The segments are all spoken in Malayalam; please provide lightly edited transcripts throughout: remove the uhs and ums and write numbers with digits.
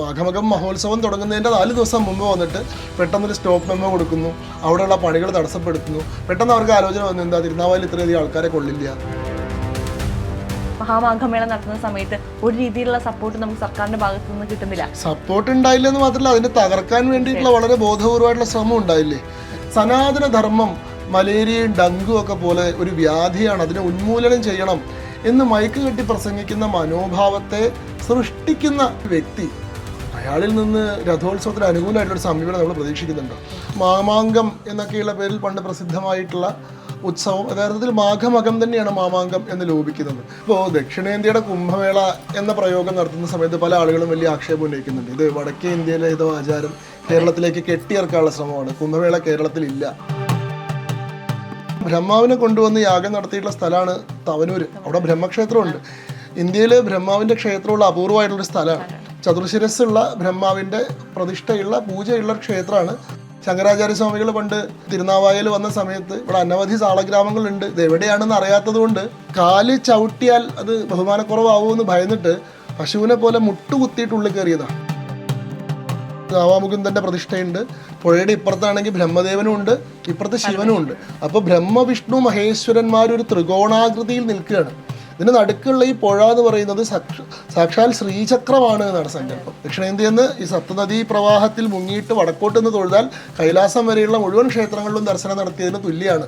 മാഘമകം മഹോത്സവം തുടങ്ങുന്നതിൻ്റെ 4 ദിവസം മുമ്പ് വന്നിട്ട് പെട്ടെന്നൊരു സ്റ്റോപ്പ് മെമ്മോ കൊടുക്കുന്നു, അവിടെയുള്ള പണികൾ തടസ്സപ്പെടുത്തുന്നു. പെട്ടെന്ന് അവർക്ക് ആലോചന വന്നു, എന്താ തിരുനാവായിൽ ഇത്രയധികം ആൾക്കാരെ കൊള്ളില്ല. മഹാമാഘമേള നടത്തുന്ന സമയത്ത് ഒരു രീതിയിലുള്ള സപ്പോർട്ട് നമുക്ക് സർക്കാരിന്റെ ഭാഗത്തു നിന്ന് കിട്ടുന്നില്ല. സപ്പോർട്ട് ഉണ്ടായില്ലെന്ന് മാത്രമല്ല, അതിനെ തകർക്കാൻ വേണ്ടിയിട്ടുള്ള വളരെ ബോധപൂർവമായിട്ടുള്ള ശ്രമം ഉണ്ടായില്ലേ. സനാതന ധർമ്മം മലേറിയയും ഡങ്കും ഒക്കെ പോലെ ഒരു വ്യാധിയാണ്, അതിനെ ഉന്മൂലനം ചെയ്യണം എന്ന് മയക്ക് കെട്ടി പ്രസംഗിക്കുന്ന മനോഭാവത്തെ സൃഷ്ടിക്കുന്ന വ്യക്തി, അയാളിൽ നിന്ന് രഥോത്സവത്തിന് അനുകൂലമായിട്ടൊരു സമീപനം നമ്മൾ പ്രതീക്ഷിക്കുന്നുണ്ട്. മാമാങ്കം എന്നൊക്കെയുള്ള പേരിൽ പണ്ട് പ്രസിദ്ധമായിട്ടുള്ള ഉത്സവം യഥാർത്ഥത്തിൽ മാഘമകം തന്നെയാണ് മാമാങ്കം എന്ന് ലോപിക്കുന്നത്. ഇപ്പോൾ ദക്ഷിണേന്ത്യയുടെ കുംഭമേള എന്ന പ്രയോഗം നടത്തുന്ന സമയത്ത് പല ആളുകളും വലിയ ആക്ഷേപം ഉന്നയിക്കുന്നുണ്ട്. ഇത് വടക്കേ ഇന്ത്യയിലെ ഏതോ ആചാരം കേരളത്തിലേക്ക് കെട്ടിയിറക്കാനുള്ള ശ്രമമാണ്. കുംഭമേള കേരളത്തിലില്ല. ബ്രഹ്മാവിനെ കൊണ്ടുവന്ന് യാഗം നടത്തിയിട്ടുള്ള സ്ഥലമാണ് തവനൂർ. അവിടെ ബ്രഹ്മക്ഷേത്രമുണ്ട്. ഇന്ത്യയിൽ ബ്രഹ്മാവിൻ്റെ ക്ഷേത്രമുള്ള അപൂർവമായിട്ടുള്ളൊരു സ്ഥലമാണ്. ചതുർശിരസ്സുള്ള ബ്രഹ്മാവിൻ്റെ പ്രതിഷ്ഠയുള്ള പൂജയുള്ള ക്ഷേത്രമാണ്. ശങ്കരാചാര്യസ്വാമികൾ പണ്ട് തിരുനാവായയിൽ വന്ന സമയത്ത് ഇവിടെ അനവധി സാളഗ്രാമങ്ങളുണ്ട്, ഇത് എവിടെയാണെന്ന് അറിയാത്തത് കൊണ്ട് കാല് ചവിട്ടിയാൽ അത് ബഹുമാനക്കുറവാകുമെന്ന് ഭയന്നിട്ട് പശുവിനെ പോലെ മുട്ടുകുത്തിയിട്ട് ഉള്ളിൽ കയറിയതാണ്. കാവാമുകുന്ദൻ്റെ പ്രതിഷ്ഠയുണ്ട്. പുഴയുടെ ഇപ്പുറത്താണെങ്കിൽ ബ്രഹ്മദേവനും ഉണ്ട്, ഇപ്പുറത്ത് ശിവനും ഉണ്ട്. അപ്പോൾ ബ്രഹ്മ വിഷ്ണു മഹേശ്വരന്മാരൊരു ത്രികോണാകൃതിയിൽ നിൽക്കുകയാണ്. ഇതിന് നടുക്കുള്ള ഈ പുഴ എന്ന് പറയുന്നത് സാക്ഷാൽ ശ്രീചക്രമാണ് എന്നാണ് സങ്കല്പം. ദക്ഷിണേന്ത്യയിൽ നിന്ന് ഈ സപ്തനദീ പ്രവാഹത്തിൽ മുങ്ങിയിട്ട് വടക്കോട്ട് നിന്ന് തൊഴുതാൽ കൈലാസം വരെയുള്ള മുഴുവൻ ക്ഷേത്രങ്ങളിലും ദർശനം നടത്തിയതിന് തുല്യമാണ്.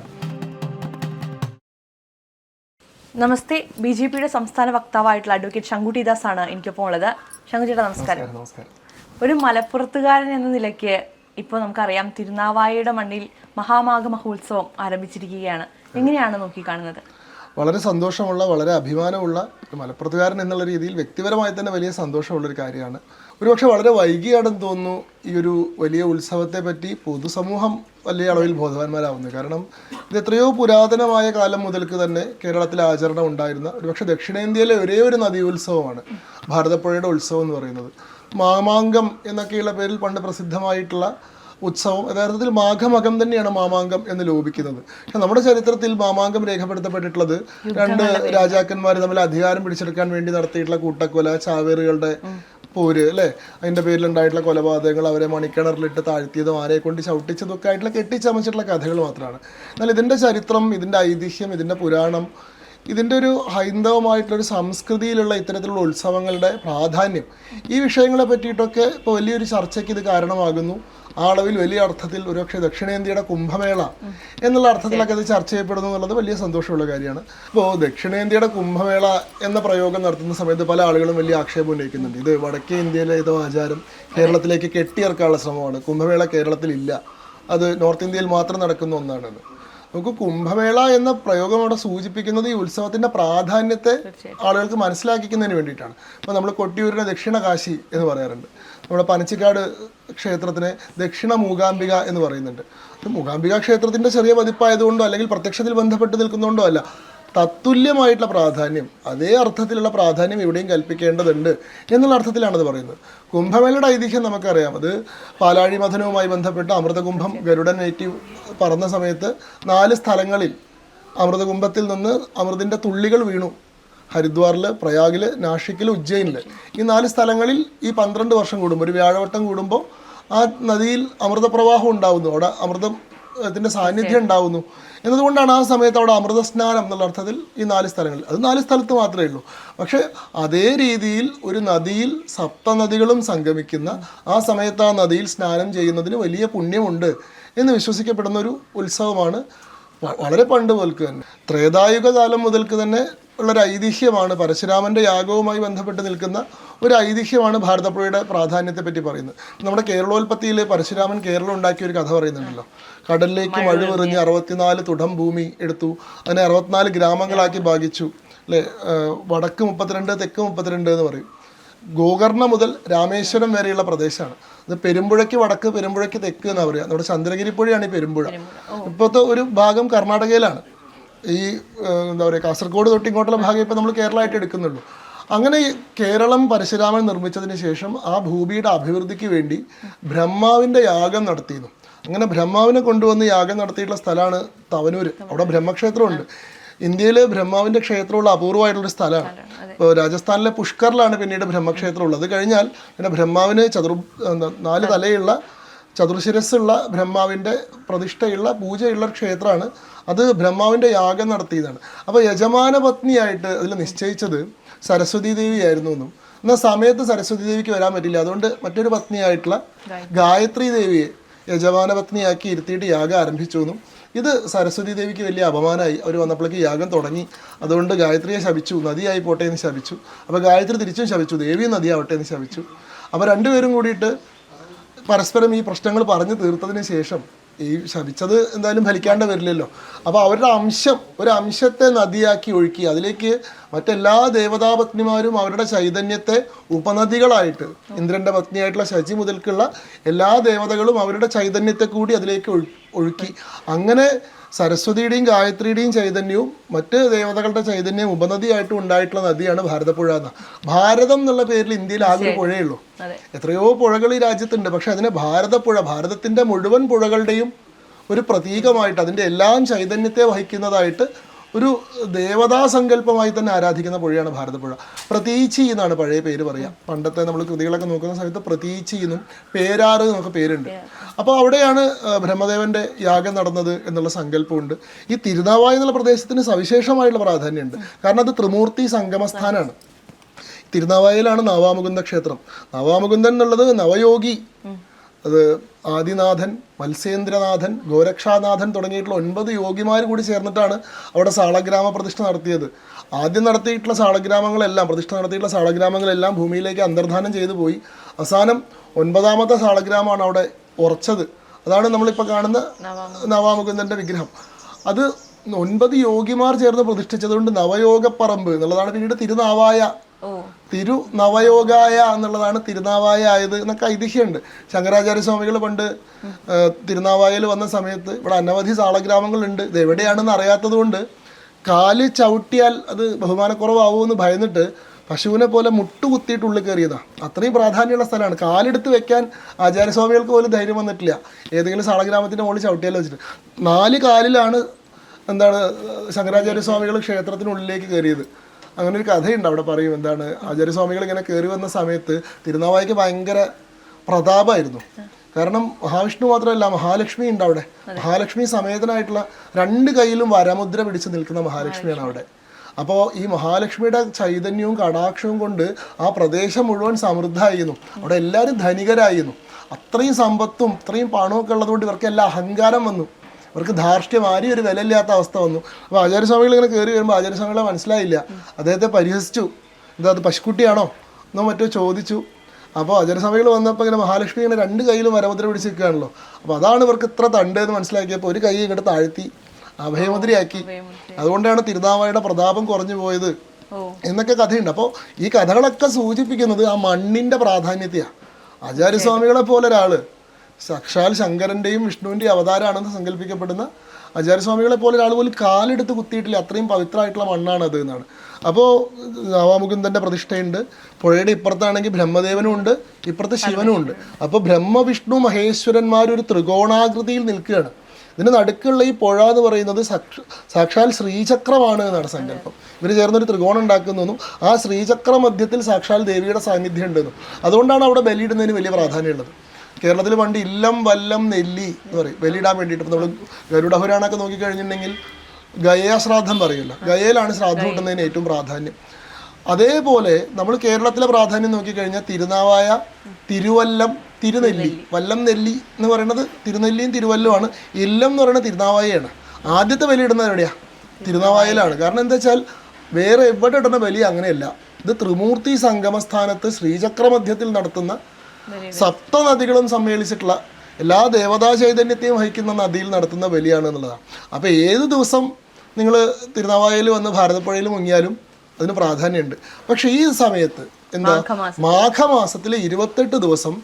നമസ്തേ. BJPയുടെ സംസ്ഥാന വക്താവായിട്ടുള്ള അഡ്വക്കേറ്റ് ശങ്കുട്ടി ദാസ് ആണ് എനിക്കൊപ്പം ഉള്ളത്. ശങ്കുചേട്ടാ നമസ്കാരം. നമസ്കാരം. ഒരു മലപ്പുറത്തുകാരൻ എന്ന നിലയ്ക്ക് ഇപ്പോൾ നമുക്കറിയാം തിരുനാവായയുടെ മണ്ണിൽ മഹാമാഘ മഹോത്സവം ആരംഭിച്ചിരിക്കുകയാണ്. എങ്ങനെയാണ് നോക്കിക്കാണുന്നത്? വളരെ സന്തോഷമുള്ള, വളരെ അഭിമാനമുള്ള, മലപ്പുറത്തുകാരൻ എന്നുള്ള രീതിയിൽ വ്യക്തിപരമായി തന്നെ വലിയ സന്തോഷമുള്ളൊരു കാര്യമാണ്. ഒരുപക്ഷെ വളരെ വൈകിയാണെന്ന് തോന്നുന്നു ഈ ഒരു വലിയ ഉത്സവത്തെ പറ്റി പൊതുസമൂഹം വലിയ അളവിൽ ബോധവാന്മാരാവുന്നത്. കാരണം ഇത് എത്രയോ പുരാതനമായ കാലം മുതൽക്ക് തന്നെ കേരളത്തിൽ ആചരണം ഉണ്ടായിരുന്ന, ഒരുപക്ഷെ ദക്ഷിണേന്ത്യയിലെ ഒരേ ഒരു നദീ ഉത്സവമാണ് ഭാരതപ്പുഴയുടെ ഉത്സവം എന്ന് പറയുന്നത്. മാമാങ്കം എന്നൊക്കെയുള്ള പേരിൽ പണ്ട് പ്രസിദ്ധമായിട്ടുള്ള ഉത്സവം യഥാർത്ഥത്തിൽ മാഘമകം തന്നെയാണ് മാമാങ്കം എന്ന് ലോപിക്കുന്നത്. പക്ഷെ നമ്മുടെ ചരിത്രത്തിൽ മാമാങ്കം രേഖപ്പെടുത്തപ്പെട്ടിട്ടുള്ളത് 2 രാജാക്കന്മാർ തമ്മിൽ അധികാരം പിടിച്ചെടുക്കാൻ വേണ്ടി നടത്തിയിട്ടുള്ള കൂട്ടക്കൊല, ചാവേറുകളുടെ പോര് അല്ലേ, അതിൻ്റെ പേരിലുണ്ടായിട്ടുള്ള കൊലപാതകങ്ങൾ, അവരെ മണിക്കിണറിലിട്ട് താഴ്ത്തിയതും ആരെ കൊണ്ട് ചവിട്ടിച്ചതും ഒക്കെ ആയിട്ടുള്ള കെട്ടിച്ചമച്ചിട്ടുള്ള കഥകൾ മാത്രമാണ്. എന്നാൽ ഇതിൻ്റെ ചരിത്രം, ഇതിൻ്റെ ഐതിഹ്യം, ഇതിൻ്റെ പുരാണം, ഇതിൻ്റെ ഒരു ഹൈന്ദവമായിട്ടുള്ളൊരു സംസ്കൃതിയിലുള്ള ഇത്തരത്തിലുള്ള ഉത്സവങ്ങളുടെ പ്രാധാന്യം, ഈ വിഷയങ്ങളെ പറ്റിയിട്ടൊക്കെ ഇപ്പോൾ വലിയൊരു ചർച്ചയ്ക്ക് ഇത് കാരണമാകുന്നു. ആ അളവിൽ വലിയ അർത്ഥത്തിൽ ഒരുപക്ഷെ ദക്ഷിണേന്ത്യയുടെ കുംഭമേള എന്നുള്ള അർത്ഥത്തിലൊക്കെ അത് ചർച്ച ചെയ്യപ്പെടുന്നു എന്നുള്ളത് വലിയ സന്തോഷമുള്ള കാര്യമാണ്. ഇപ്പോൾ ദക്ഷിണേന്ത്യയുടെ കുംഭമേള എന്ന പ്രയോഗം നടത്തുന്ന സമയത്ത് പല ആളുകളും വലിയ ആക്ഷേപം ഉന്നയിക്കുന്നുണ്ട്. ഇത് വടക്കേ ഇന്ത്യയിലെ ഏതോ ആചാരം കേരളത്തിലേക്ക് കെട്ടിയിറക്കാനുള്ള ശ്രമമാണ്. കുംഭമേള കേരളത്തിലില്ല, അത് നോർത്ത് ഇന്ത്യയിൽ മാത്രം നടക്കുന്ന ഒന്നാണത്. നമുക്ക് കുംഭമേള എന്ന പ്രയോഗം അവിടെ സൂചിപ്പിക്കുന്നത് ഈ ഉത്സവത്തിൻ്റെ പ്രാധാന്യത്തെ ആളുകൾക്ക് മനസ്സിലാക്കിക്കുന്നതിന് വേണ്ടിയിട്ടാണ്. ഇപ്പോൾ നമ്മൾ കൊട്ടിയൂരിനെ ദക്ഷിണ കാശി എന്ന് പറയാറുണ്ട്. നമ്മുടെ പനച്ചിക്കാട് ക്ഷേത്രത്തിനെ ദക്ഷിണ മൂകാംബിക എന്ന് പറയുന്നുണ്ട്. മൂകാംബിക ക്ഷേത്രത്തിൻ്റെ ചെറിയ പതിപ്പായതുകൊണ്ടോ അല്ലെങ്കിൽ പ്രത്യക്ഷത്തിൽ ബന്ധപ്പെട്ട് നിൽക്കുന്നതുകൊണ്ടോ അല്ല, തത്തുല്യമായിട്ടുള്ള പ്രാധാന്യം, അതേ അർത്ഥത്തിലുള്ള പ്രാധാന്യം ഇവിടെയും കൽപ്പിക്കേണ്ടതുണ്ട് എന്നുള്ള അർത്ഥത്തിലാണത് പറയുന്നത്. കുംഭമേളയുടെ ഐതിഹ്യം നമുക്കറിയാം. അത് പാലാഴി മഥനവുമായി ബന്ധപ്പെട്ട് അമൃതകുംഭം ഗരുഡൻ ഏറ്റി പറന്ന സമയത്ത് 4 സ്ഥലങ്ങളിൽ അമൃതകുംഭത്തിൽ നിന്ന് അമൃതിൻ്റെ തുള്ളികൾ വീണു. ഹരിദ്വാറിൽ, പ്രയാഗിൽ, നാഷിക്കിൽ, ഉജ്ജയിനിൽ. ഈ 4 സ്ഥലങ്ങളിൽ ഈ 12 വർഷം കൂടുമ്പോൾ, ഒരു വ്യാഴവട്ടം കൂടുമ്പോൾ ആ നദിയിൽ അമൃതപ്രവാഹം ഉണ്ടാവുന്നു, അവിടെ അമൃതത്തിൻ്റെ സാന്നിധ്യം ഉണ്ടാവുന്നു എന്നതുകൊണ്ടാണ് ആ സമയത്ത് അവിടെ അമൃതസ്നാനം എന്നുള്ള അർത്ഥത്തിൽ ഈ 4 സ്ഥലങ്ങളിൽ, അത് 4 സ്ഥലത്ത് മാത്രമേ ഉള്ളൂ. പക്ഷേ അതേ രീതിയിൽ ഒരു നദിയിൽ സപ്തനദികളും സംഗമിക്കുന്ന ആ സമയത്ത് ആ നദിയിൽ സ്നാനം ചെയ്യുന്നതിന് വലിയ പുണ്യമുണ്ട് എന്ന് വിശ്വസിക്കപ്പെടുന്ന ഒരു ഉത്സവമാണ്. വളരെ പണ്ട് മുതൽക്ക് തന്നെ, ത്രേതായുഗ കാലം മുതൽക്ക് തന്നെ ഉള്ളൊരു ഐതിഹ്യമാണ്. പരശുരാമൻ്റെ യാഗവുമായി ബന്ധപ്പെട്ട് നിൽക്കുന്ന ഒരു ഐതിഹ്യമാണ് ഭാരതപ്പുഴയുടെ പ്രാധാന്യത്തെ പറ്റി പറയുന്നത്. നമ്മുടെ കേരളോൽപ്പത്തിയിൽ പരശുരാമൻ കേരളം ഉണ്ടാക്കിയ ഒരു കഥ പറയുന്നുണ്ടല്ലോ. കടലിലേക്ക് മഴുവെറിഞ്ഞ് 64 തുടം ഭൂമി എടുത്തു, അതിനെ 64 ഗ്രാമങ്ങളാക്കി ഭാഗിച്ചു അല്ലേ. വടക്ക് 32, തെക്ക് 32 എന്ന് പറയും. ഗോകർണ മുതൽ രാമേശ്വരം വരെയുള്ള പ്രദേശമാണ്. അത് പെരുമ്പുഴയ്ക്ക് വടക്ക്, പെരുമ്പുഴയ്ക്ക് തെക്ക് എന്നാണ് പറയുക. നമ്മുടെ ചന്ദ്രഗിരി പുഴയാണ് ഈ പെരുമ്പുഴ. ഇപ്പോഴത്തെ ഒരു ഭാഗം കർണാടകയിലാണ്. ഈ എന്താ പറയുക, കാസർഗോഡ് തൊട്ട് ഇങ്ങോട്ടുള്ള ഭാഗം ഇപ്പോൾ നമ്മൾ കേരളമായിട്ട് എടുക്കുന്നുള്ളൂ. അങ്ങനെ കേരളം പരശുരാമൻ നിർമ്മിച്ചതിന് ശേഷം ആ ഭൂമിയുടെ അഭിവൃദ്ധിക്ക് വേണ്ടി ബ്രഹ്മാവിൻ്റെ യാഗം നടത്തിയിരുന്നു. അങ്ങനെ ബ്രഹ്മാവിനെ കൊണ്ടുവന്ന് യാഗം നടത്തിയിട്ടുള്ള സ്ഥലമാണ് തവനൂർ. അവിടെ ബ്രഹ്മക്ഷേത്രമുണ്ട്. ഇന്ത്യയിൽ ബ്രഹ്മാവിന്റെ ക്ഷേത്രമുള്ള അപൂർവമായിട്ടുള്ളൊരു സ്ഥലമാണ്. ഇപ്പോൾ രാജസ്ഥാനിലെ പുഷ്കറിലാണ് പിന്നീട് ബ്രഹ്മക്ഷേത്രം ഉള്ളത്. അത് കഴിഞ്ഞാൽ പിന്നെ ബ്രഹ്മാവിന് 4 തലയുള്ള ചതുർശിരസ്സുള്ള ബ്രഹ്മാവിൻ്റെ പ്രതിഷ്ഠയുള്ള പൂജയുള്ള ഒരു ക്ഷേത്രമാണ്. അത് ബ്രഹ്മാവിൻ്റെ യാഗം നടത്തിയതാണ്. അപ്പോൾ യജമാന പത്നിയായിട്ട് അതിൽ നിശ്ചയിച്ചത് സരസ്വതി ദേവിയായിരുന്നു എന്നും, എന്നാൽ സമയത്ത് സരസ്വതി ദേവിക്ക് വരാൻ പറ്റില്ല, അതുകൊണ്ട് മറ്റൊരു പത്നിയായിട്ടുള്ള ഗായത്രി ദേവിയെ യജമാന പത്നിയാക്കി ഇരുത്തിയിട്ട് യാഗം ആരംഭിച്ചു എന്നും, ഇത് സരസ്വതി ദേവിക്ക് വലിയ അപമാനമായി. അവർ വന്നപ്പോഴേക്ക് യാഗം തുടങ്ങി, അതുകൊണ്ട് ഗായത്രിയെ ശപിച്ചു, നദിയായി പോട്ടെ എന്ന് ശപിച്ചു. അപ്പോൾ ഗായത്രി തിരിച്ചും ശപിച്ചു, ദേവിയും നദിയാവട്ടെ എന്ന് ശപിച്ചു. അപ്പോൾ രണ്ടുപേരും കൂടിയിട്ട് പരസ്പരം ഈ പ്രശ്നങ്ങൾ പറഞ്ഞു തീർത്തതിന് ശേഷം, ഈ ശപിച്ചത് എന്തായാലും ഫലിക്കാണ്ട് വരില്ലല്ലോ, അപ്പോൾ അവരുടെ ഒരു അംശത്തെ നദിയാക്കി ഒഴുക്കി അതിലേക്ക് മറ്റെല്ലാ ദേവതാപത്നിമാരും അവരുടെ ചൈതന്യത്തെ ഉപനദികളായിട്ട്, ഇന്ദ്രന്റെ പത്നിയായിട്ടുള്ള ശചി മുതൽക്കുള്ള എല്ലാ ദേവതകളും അവരുടെ ചൈതന്യത്തെ കൂടി അതിലേക്ക് ഒഴുക്കി. അങ്ങനെ സരസ്വതിയുടെയും ഗായത്രിയുടെയും ചൈതന്യവും മറ്റ് ദേവതകളുടെ ചൈതന്യവും ഉപനദിയായിട്ടും ഉണ്ടായിട്ടുള്ള നദിയാണ് ഭാരതപ്പുഴ എന്ന. ഭാരതം എന്നുള്ള പേരിൽ ഇന്ത്യയിൽ ആകെ ഒരു പുഴയുള്ളൂ. എത്രയോ പുഴകൾ ഈ രാജ്യത്തുണ്ട്, പക്ഷെ അതിനെ ഭാരതപ്പുഴ, ഭാരതത്തിന്റെ മുഴുവൻ പുഴകളുടെയും ഒരു പ്രതീകമായിട്ട്, അതിൻ്റെ എല്ലാം ചൈതന്യത്തെ വഹിക്കുന്നതായിട്ട് ഒരു ദേവതാസങ്കല്പമായി തന്നെ ആരാധിക്കുന്ന പുഴയാണ് ഭാരതപ്പുഴ. പ്രതീച്ചി എന്നാണ് പഴയ പേര് പറയാം. പണ്ടത്തെ നമ്മൾ കൃതികളൊക്കെ നോക്കുന്ന സമയത്ത് പ്രതീച്ചി എന്നും പേരാറ് എന്നൊക്കെ പേരുണ്ട്. അപ്പോൾ അവിടെയാണ് ബ്രഹ്മദേവന്റെ യാഗം നടന്നത് എന്നുള്ള സങ്കല്പമുണ്ട്. ഈ തിരുനാവായ എന്നുള്ള പ്രദേശത്തിന് സവിശേഷമായിട്ടുള്ള പ്രാധാന്യമുണ്ട്. കാരണം അത് ത്രിമൂർത്തി സംഗമസ്ഥാനാണ്. തിരുനാവായയിലാണ് നവാമുകുന്ദ ക്ഷേത്രം. നവാമുകുന്ദൻ എന്നുള്ളത് നവയോഗി, അത് ആദിനാഥൻ, മത്സ്യേന്ദ്രനാഥൻ, ഗോരക്ഷാനാഥൻ തുടങ്ങിയിട്ടുള്ള 9 യോഗിമാർ കൂടി ചേർന്നിട്ടാണ് അവിടെ സാളഗ്രാമ പ്രതിഷ്ഠ നടത്തിയത്. ആദ്യം നടത്തിയിട്ടുള്ള പ്രതിഷ്ഠ നടത്തിയിട്ടുള്ള സാളഗ്രാമങ്ങളെല്ലാം ഭൂമിയിലേക്ക് അന്തർധാനം ചെയ്തു പോയി. അവസാനം 9ാമത്തെ സാളഗ്രാമമാണ് അവിടെ ഉറച്ചത്. അതാണ് നമ്മളിപ്പോൾ കാണുന്ന നവാമുകുന്ദൻ്റെ വിഗ്രഹം. അത് 9 യോഗിമാർ ചേർന്ന് പ്രതിഷ്ഠിച്ചതുകൊണ്ട് നവയോഗപ്പറമ്പ് എന്നുള്ളതാണ് പിന്നീട് തിരുനവയോഗായ എന്നുള്ളതാണ് തിരുനാവായ ആയത് എന്നൊക്കെ ഐതിഹ്യമുണ്ട്. ശങ്കരാചാര്യ സ്വാമികൾ പണ്ട് തിരുനാവായയിൽ വന്ന സമയത്ത് ഇവിടെ അനവധി സാളഗ്രാമങ്ങളുണ്ട്, ഇത് എവിടെയാണെന്ന് അറിയാത്തത് കൊണ്ട് കാല് ചവിട്ടിയാൽ അത് ബഹുമാനക്കുറവാകുമെന്ന് ഭയന്നിട്ട് പശുവിനെ പോലെ മുട്ടുകുത്തിയിട്ട് ഉള്ളിൽ കയറിയതാണ്. അത്രയും പ്രാധാന്യമുള്ള സ്ഥലമാണ്. കാലെടുത്ത് വെക്കാൻ ആചാര്യസ്വാമികൾക്ക് പോലും ധൈര്യം വന്നിട്ടില്ല, ഏതെങ്കിലും സാളഗ്രാമത്തിൻ്റെ മുകളിൽ ചവിട്ടിയാലോ വെച്ചിട്ട്. 4 കാലിലാണ് ശങ്കരാചാര്യ സ്വാമികൾ ക്ഷേത്രത്തിനുള്ളിലേക്ക് കയറിയത്. അങ്ങനെ ഒരു കഥയുണ്ട്, അവിടെ പറയും. ആചാര്യസ്വാമികൾ ഇങ്ങനെ കയറി വന്ന സമയത്ത് തിരുനാവായക്ക് ഭയങ്കര പ്രതാപമായിരുന്നു. കാരണം മഹാവിഷ്ണു മാത്രമല്ല, മഹാലക്ഷ്മി ഉണ്ട് അവിടെ. മഹാലക്ഷ്മി സമേതനായിട്ടുള്ള 2 കൈയിലും വരമുദ്ര പിടിച്ച് നിൽക്കുന്ന മഹാലക്ഷ്മിയാണ് അവിടെ. അപ്പോൾ ഈ മഹാലക്ഷ്മിയുടെ ചൈതന്യവും കടാക്ഷവും കൊണ്ട് ആ പ്രദേശം മുഴുവൻ സമൃദ്ധമായിരുന്നു. അവിടെ എല്ലാവരും ധനികരായിരുന്നു. അത്രയും സമ്പത്തും ഇത്രയും പണമൊക്കെ ഉള്ളതുകൊണ്ട് ഇവർക്കെല്ലാം അഹങ്കാരം വന്നു. അവർക്ക് ധാർഷ്ട്യം, ആരും ഒരു വിലയില്ലാത്ത അവസ്ഥ വന്നു. അപ്പോൾ ആചാര്യസ്വാമികൾ ഇങ്ങനെ കയറി വരുമ്പോൾ ആചാര്യസ്വാമികളെ മനസ്സിലായില്ല. അദ്ദേഹത്തെ പരിഹസിച്ചു. അത് പശുക്കുട്ടിയാണോ എന്നോ മറ്റോ ചോദിച്ചു. അപ്പോൾ ആചാര്യസ്വാമികൾ വന്നപ്പോൾ ഇങ്ങനെ മഹാലക്ഷ്മി ഇങ്ങനെ 2 കൈയിലും വരമുദ്ര പിടിച്ച് നിൽക്കുകയാണല്ലോ. അപ്പോൾ അതാണ് ഇവർക്ക് ഇത്ര തണ്ടെന്ന് മനസ്സിലാക്കിയപ്പോൾ ഒരു കൈ ഇങ്ങോട്ട് താഴ്ത്തി അഭയമുദ്രയാക്കി. അതുകൊണ്ടാണ് തിരുനാവായയുടെ പ്രതാപം കുറഞ്ഞു പോയത് എന്നൊക്കെ കഥയുണ്ട്. അപ്പോൾ ഈ കഥകളൊക്കെ സൂചിപ്പിക്കുന്നത് ആ മണ്ണിൻ്റെ പ്രാധാന്യത്തെയാണ്. ആചാര്യസ്വാമികളെ പോലെ ഒരാൾ, സാക്ഷാൽ ശങ്കരൻ്റെയും വിഷ്ണുവിൻ്റെയും അവതാരമാണെന്ന് സങ്കല്പിക്കപ്പെടുന്ന ആചാര്യസ്വാമികളെ പോലെ ഒരാൾ പോലും കാലെടുത്ത് കുത്തിയിട്ടില്ല, അത്രയും പവിത്രമായിട്ടുള്ള മണ്ണാണ് അത് എന്നാണ്. അപ്പോൾ നവാമുകുന്ദൻ്റെ പ്രതിഷ്ഠയുണ്ട്. പുഴയുടെ ഇപ്പുറത്താണെങ്കിൽ ബ്രഹ്മദേവനും ഉണ്ട്, ഇപ്പുറത്ത് ശിവനും ഉണ്ട്. അപ്പോൾ ബ്രഹ്മ വിഷ്ണു മഹേശ്വരന്മാരൊരു ത്രികോണാകൃതിയിൽ നിൽക്കുകയാണ്. ഇതിന് നടുക്കുള്ള ഈ പുഴ എന്ന് പറയുന്നത് സാക്ഷാൽ ശ്രീചക്രമാണ് എന്നാണ് സങ്കല്പം. ഇവർ ചേർന്നൊരു ത്രികോണം ഉണ്ടാക്കുന്നതെന്നും ആ ശ്രീചക്ര മധ്യത്തിൽ സാക്ഷാൽ ദേവിയുടെ സാന്നിധ്യം ഉണ്ടെന്നും. അതുകൊണ്ടാണ് അവിടെ ബലിയിടുന്നതിന് വലിയ പ്രാധാന്യമുള്ളത്. കേരളത്തിൽ പണ്ട് ഇല്ലം വല്ലം നെല്ലി എന്ന് പറയും ബലിയിടാൻ വേണ്ടിയിട്ട്. ഇപ്പോൾ നമ്മൾ ഗരുഡപുരാണമൊക്കെ നോക്കിക്കഴിഞ്ഞിട്ടുണ്ടെങ്കിൽ ഗയാശ്രാദ്ധം പറയുമല്ലോ, ഗയയിലാണ് ശ്രാദ്ധം കിട്ടുന്നതിന് ഏറ്റവും പ്രാധാന്യം. അതേപോലെ നമ്മൾ കേരളത്തിലെ പ്രാധാന്യം നോക്കിക്കഴിഞ്ഞാൽ തിരുനാവായ, തിരുവല്ലം, തിരുനെല്ലി. വല്ലം നെല്ലി എന്ന് പറയുന്നത് തിരുനെല്ലിയും തിരുവല്ലമാണ്. ഇല്ലം എന്ന് പറയുന്നത് തിരുനാവായയാണ്. ആദ്യത്തെ ബലി ഇടുന്നത് എവിടെയാണ്? തിരുനാവായയിലാണ്. കാരണം എന്താ വെച്ചാൽ വേറെ എവിടെ ഇടുന്ന ബലി അങ്ങനെയല്ല. ഇത് ത്രിമൂർത്തി സംഗമസ്ഥാനത്ത് ശ്രീചക്രമധ്യത്തിൽ നടത്തുന്ന 7 നദികളും സമ്മേളിച്ചിട്ടുള്ള എല്ലാ ദേവതാ ചൈതന്യത്തെയും വഹിക്കുന്ന നദിയിൽ നടത്തുന്ന ബലിയാണ് എന്നുള്ളതാണ്. അപ്പോൾ ഏത് ദിവസം നിങ്ങൾ തിരുനാവായയിൽ വന്ന് ഭാരതപ്പുഴയിൽ മുങ്ങിയാലും അതിന് പ്രാധാന്യമുണ്ട്. പക്ഷേ ഈ സമയത്ത് മാഘമാസത്തിലെ 28 ദിവസം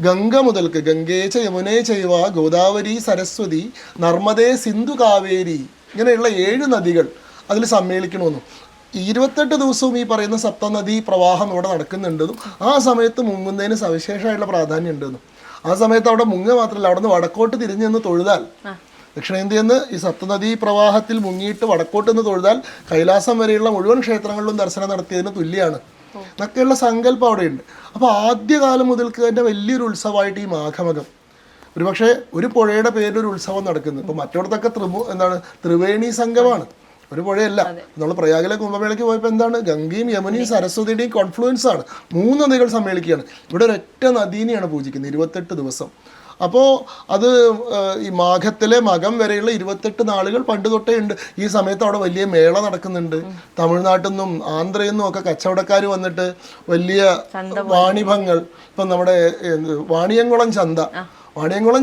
ഗംഗ മുതൽക്ക് ഗംഗേച്ച യമുനേ ചൈവ ഗോദാവരി സരസ്വതി നർമ്മദേ സിന്ധു കാവേരി ഇങ്ങനെയുള്ള 7 നദികൾ അതിൽ സമ്മേളിക്കണമെന്നും 28 ദിവസവും ഈ പറയുന്ന സപ്തനദി പ്രവാഹം ഇവിടെ നടക്കുന്നുണ്ടെന്നും ആ സമയത്ത് മുങ്ങുന്നതിന് സവിശേഷമായിട്ടുള്ള പ്രാധാന്യം ഉണ്ടെന്നും. ആ സമയത്ത് അവിടെ മുങ്ങ മാത്രമല്ല, അവിടെ നിന്ന് വടക്കോട്ട് തിരിഞ്ഞു നിന്ന് തൊഴുതാൽ ദക്ഷിണേന്ത്യയിൽ നിന്ന് ഈ സപ്തനദീ പ്രവാഹത്തിൽ മുങ്ങിയിട്ട് വടക്കോട്ട് നിന്ന് തൊഴുതാൽ കൈലാസം വരെയുള്ള മുഴുവൻ ക്ഷേത്രങ്ങളിലും ദർശനം നടത്തിയതിന് തുല്യമാണ് എന്നൊക്കെയുള്ള സങ്കല്പം അവിടെയുണ്ട്. അപ്പോൾ ആദ്യകാലം മുതൽക്ക് തന്നെ വലിയൊരു ഉത്സവമായിട്ട് ഈ മാഘമകം, ഒരുപക്ഷെ ഒരു പുഴയുടെ പേരിലൊരു ഉത്സവം നടക്കുന്നത്. ഇപ്പോൾ മറ്റിടത്തൊക്കെ ത്രിവേണി സംഗമമാണ്, ഒരു പുഴയല്ല. നമ്മൾ പ്രയാഗിലെ കുംഭമേളയ്ക്ക് പോയപ്പോൾ എന്താണ്, ഗംഗയും യമുനയും സരസ്വതിയുടെയും കോൺഫ്ലുവൻസ് ആണ്. 3 നദികൾ സമ്മേളിക്കുകയാണ്. ഇവിടെ ഒരൊറ്റ നദീനെയാണ് പൂജിക്കുന്നത് 28 ദിവസം. അപ്പോൾ അത് ഈ മാഘത്തിലെ മകം വരെയുള്ള 28 നാളുകൾ പണ്ട് തൊട്ടേ ഉണ്ട്. ഈ സമയത്ത് അവിടെ വലിയ മേള നടക്കുന്നുണ്ട്. തമിഴ്നാട്ടിൽ നിന്നും ആന്ധ്രയിൽ നിന്നും ഒക്കെ കച്ചവടക്കാർ വന്നിട്ട് വലിയ വാണിഭങ്ങൾ, ഇപ്പം നമ്മുടെ വാണിയംകുളം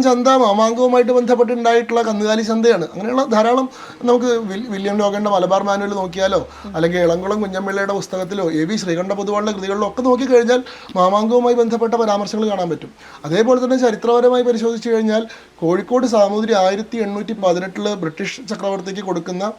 ചന്ത മാമാങ്കവുമായിട്ട് ബന്ധപ്പെട്ടുണ്ടായിട്ടുള്ള കന്നുകാലി ചന്തയാണ്. അങ്ങനെയുള്ള ധാരാളം നമുക്ക് വില്യം ലോഗന്റെ മലബാർ മാനുവൽ നോക്കിയാലോ അല്ലെങ്കിൽ ഇളംകുളം കുഞ്ഞമ്പിള്ളയുടെ പുസ്തകത്തിലോ AV ശ്രീകണ്ഠ പൊതുവാളുടെ കൃതികളിലോ ഒക്കെ നോക്കിക്കഴിഞ്ഞാൽ മാമാങ്കവുമായി ബന്ധപ്പെട്ട പരാമർശങ്ങൾ കാണാൻ പറ്റും. അതേപോലെ തന്നെ ചരിത്രപരമായി പരിശോധിച്ചു കഴിഞ്ഞാൽ കോഴിക്കോട് സാമൂതിരി 1818 ബ്രിട്ടീഷ് ചക്രവർത്തിക്ക് കൊടുക്കുന്ന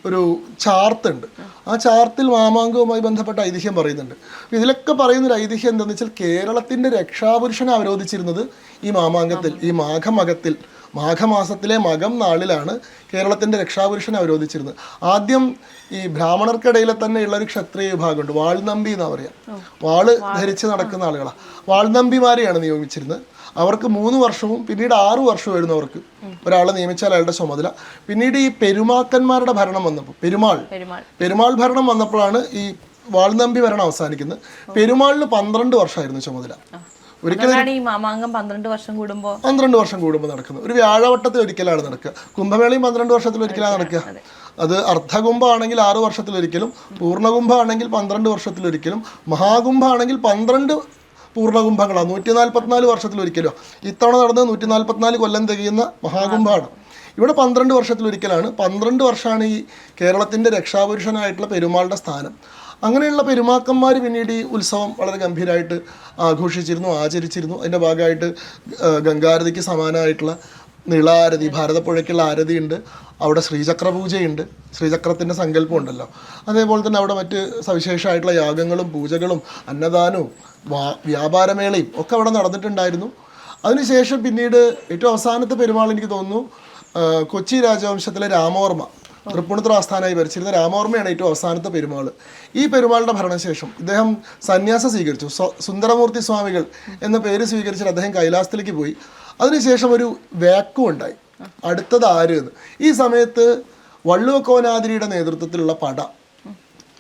ഒരു ചാർത്തുണ്ട്. ആ ചാർത്തിൽ മാമാങ്കവുമായി ബന്ധപ്പെട്ട ഐതിഹ്യം പറയുന്നുണ്ട്. ഇതിലൊക്കെ പറയുന്നൊരു ഐതിഹ്യം എന്താണെന്ന് വെച്ചാൽ കേരളത്തിൻ്റെ രക്ഷാപുരുഷനെ അവരോധിച്ചിരുന്നത് ഈ മാമാങ്കത്തിൽ, ഈ മാഘമകത്തിൽ, മാഘമാസത്തിലെ മകം നാളിലാണ് കേരളത്തിൻ്റെ രക്ഷാപുരുഷനെ അവരോധിച്ചിരുന്നത്. ആദ്യം ഈ ബ്രാഹ്മണർക്കിടയിലെ തന്നെ ഉള്ളൊരു ക്ഷത്രിയ വിഭാഗമുണ്ട്, വാൾനമ്പി എന്നാ പറയാം. വാള് ധരിച്ച് നടക്കുന്ന ആളുകളാണ്. വാൾനമ്പിമാരെയാണ് നിയമിച്ചിരുന്നത്. അവർക്ക് 3 വർഷവും പിന്നീട് 6 വർഷമായിരുന്നു അവർക്ക് ഒരാളെ നിയമിച്ചാൽ അയാളുടെ ചുമതല. പിന്നീട് ഈ പെരുമാക്കന്മാരുടെ ഭരണം വന്നപ്പോൾ, പെരുമാൾ ഭരണം വന്നപ്പോഴാണ് ഈ വാൾനമ്പി ഭരണം അവസാനിക്കുന്നത്. പെരുമാളിന് 12 വർഷമായിരുന്നു ചുമതല. ഒരിക്കലും 12 വർഷം കൂടുമ്പോൾ നടക്കുന്നത്. ഒരു വ്യാഴവട്ടത്തിൽ ഒരിക്കലാണ് നടക്കുക. കുംഭമേളയും 12 വർഷത്തിൽ ഒരിക്കലാണ് നടക്കുക. അത് അർദ്ധകുംഭമാണെങ്കിൽ 6 വർഷത്തിലൊരിക്കലും, പൂർണ്ണകുംഭമാണെങ്കിൽ 12 വർഷത്തിലൊരിക്കലും, മഹാകുംഭമാണെങ്കിൽ 12 പൂർണ്ണകുംഭങ്ങളാണ്, 144 വർഷത്തിലൊരിക്കലോ. ഇത്തവണ നടന്നത് 144 കൊല്ലം തികയുന്ന മഹാകുംഭമാണ്. ഇവിടെ 12 വർഷത്തിലൊരിക്കലാണ്. 12 വർഷമാണ് ഈ കേരളത്തിൻ്റെ രക്ഷാപുരുഷനായിട്ടുള്ള പെരുമാളുടെ സ്ഥാനം. അങ്ങനെയുള്ള പെരുമാക്കന്മാർ പിന്നീട് ഈ ഉത്സവം വളരെ ഗംഭീരമായിട്ട് ആഘോഷിച്ചിരുന്നു, ആചരിച്ചിരുന്നു. അതിൻ്റെ ഭാഗമായിട്ട് ഗംഗാരതിക്ക് സമാനമായിട്ടുള്ള നീളാരതി, ഭാരതപ്പുഴയ്ക്കുള്ള ആരതിയുണ്ട്. അവിടെ ശ്രീചക്ര പൂജയുണ്ട്, ശ്രീചക്രത്തിൻ്റെ സങ്കല്പം ഉണ്ടല്ലോ. അതേപോലെ തന്നെ അവിടെ മറ്റ് സവിശേഷമായിട്ടുള്ള യാഗങ്ങളും പൂജകളും അന്നദാനവും വ്യാപാരമേളയും ഒക്കെ അവിടെ നടന്നിട്ടുണ്ടായിരുന്നു. അതിനുശേഷം പിന്നീട് ഏറ്റവും അവസാനത്തെ പെരുമാൾ എനിക്ക് തോന്നുന്നു കൊച്ചി രാജവംശത്തിലെ രാമവർമ്മ, തൃപ്പൂണിത്തുറ ആസ്ഥാനമായി ഭരിച്ചിരുന്ന രാമവർമ്മയാണ് ഏറ്റവും അവസാനത്തെ പെരുമാൾ. ഈ പെരുമാളുടെ ഭരണശേഷം ഇദ്ദേഹം സന്യാസം സ്വീകരിച്ചു. സുന്ദരമൂർത്തി സ്വാമികൾ എന്ന പേര് സ്വീകരിച്ചിട്ട് അദ്ദേഹം കൈലാസത്തിലേക്ക് പോയി. അതിനുശേഷം ഒരു വാക്വം ഉണ്ടായി, അടുത്തത് ആര് എന്ന്. ഈ സമയത്ത് വള്ളുവക്കോനാതിരിയുടെ നേതൃത്വത്തിലുള്ള പട,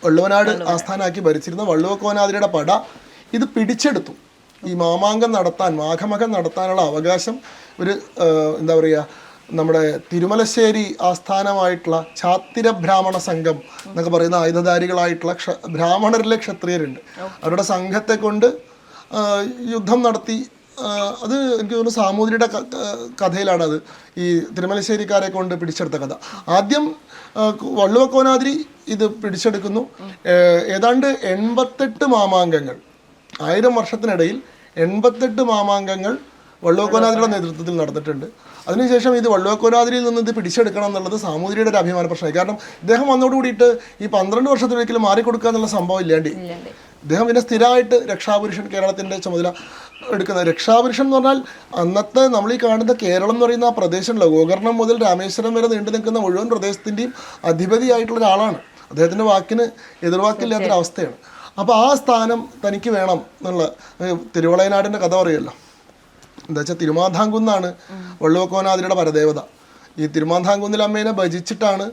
വള്ളുവനാട് ആസ്ഥാനമാക്കി ഭരിച്ചിരുന്ന വള്ളുവക്കോനാതിരിയുടെ പട ഇത് പിടിച്ചെടുത്തു. ഈ മാമാങ്കം നടത്താൻ, മാഘമകം നടത്താനുള്ള അവകാശം ഒരു എന്താ പറയുക, നമ്മുടെ തിരുമലശ്ശേരി ആസ്ഥാനമായിട്ടുള്ള ഛാത്തിര ബ്രാഹ്മണ സംഘം എന്നൊക്കെ പറയുന്ന ആയുധധാരികളായിട്ടുള്ള ബ്രാഹ്മണരിലെ ക്ഷത്രിയരുണ്ട്. അവരുടെ സംഘത്തെ കൊണ്ട് യുദ്ധം നടത്തി. അത് എനിക്ക് തോന്നുന്നു സാമൂതിരിയുടെ കഥയിലാണ് അത്, ഈ തിരുമലശ്ശേരിക്കാരെ കൊണ്ട് പിടിച്ചെടുത്ത കഥ. ആദ്യം വള്ളുവക്കോനാതിരി ഇത് പിടിച്ചെടുക്കുന്നു. ഏതാണ്ട് 88 മാമാങ്കങ്ങൾ, 1000 വർഷത്തിനിടയിൽ 88 മാമാങ്കങ്ങൾ വള്ളുവക്കോനാതിരിയുടെ നേതൃത്വത്തിൽ നടന്നിട്ടുണ്ട്. അതിനുശേഷം ഇത് വള്ളുവക്കോനാതിരിയിൽ നിന്ന് ഇത് പിടിച്ചെടുക്കണം എന്നുള്ളത് സാമൂതിരിയുടെ ഒരു അഭിമാന പ്രശ്നമായി. കാരണം ഇദ്ദേഹം വന്നോട് കൂടിയിട്ട് ഈ 12 വർഷത്തിലൊരിക്കലും മാറിക്കൊടുക്കുക എന്നുള്ള സംഭവം ഇല്ലാണ്ട് ഇദ്ദേഹം പിന്നെ സ്ഥിരമായിട്ട് രക്ഷാപുരുഷൻ, കേരളത്തിൻ്റെ ചുമതല എടുക്കുന്നത്. രക്ഷാപുരുഷൻ എന്ന് പറഞ്ഞാൽ അന്നത്തെ നമ്മൾ ഈ കാണുന്ന കേരളം എന്ന് പറയുന്ന ആ പ്രദേശമുള്ള ഗോകർണം മുതൽ രാമേശ്വരം വരെ നീണ്ടു നിൽക്കുന്ന മുഴുവൻ പ്രദേശത്തിൻ്റെയും അധിപതിയായിട്ടുള്ള ഒരാളാണ്. അദ്ദേഹത്തിൻ്റെ വാക്കിന് എതിർവാക്കില്ലാത്തൊരവസ്ഥയാണ്. അപ്പോൾ ആ സ്ഥാനം തനിക്ക് വേണം എന്നുള്ള, തിരുവളയനാടിൻ്റെ കഥ പറയുമല്ലോ, എന്താ വെച്ചാൽ തിരുമാന്ധാംകുന്നാണ് വള്ളുവക്കോനാതിരിയുടെ പരദേവത. ഈ തിരുമാന്ധാംകുന്നിൽ അമ്മേനെ ഭജിച്ചിട്ടാണ്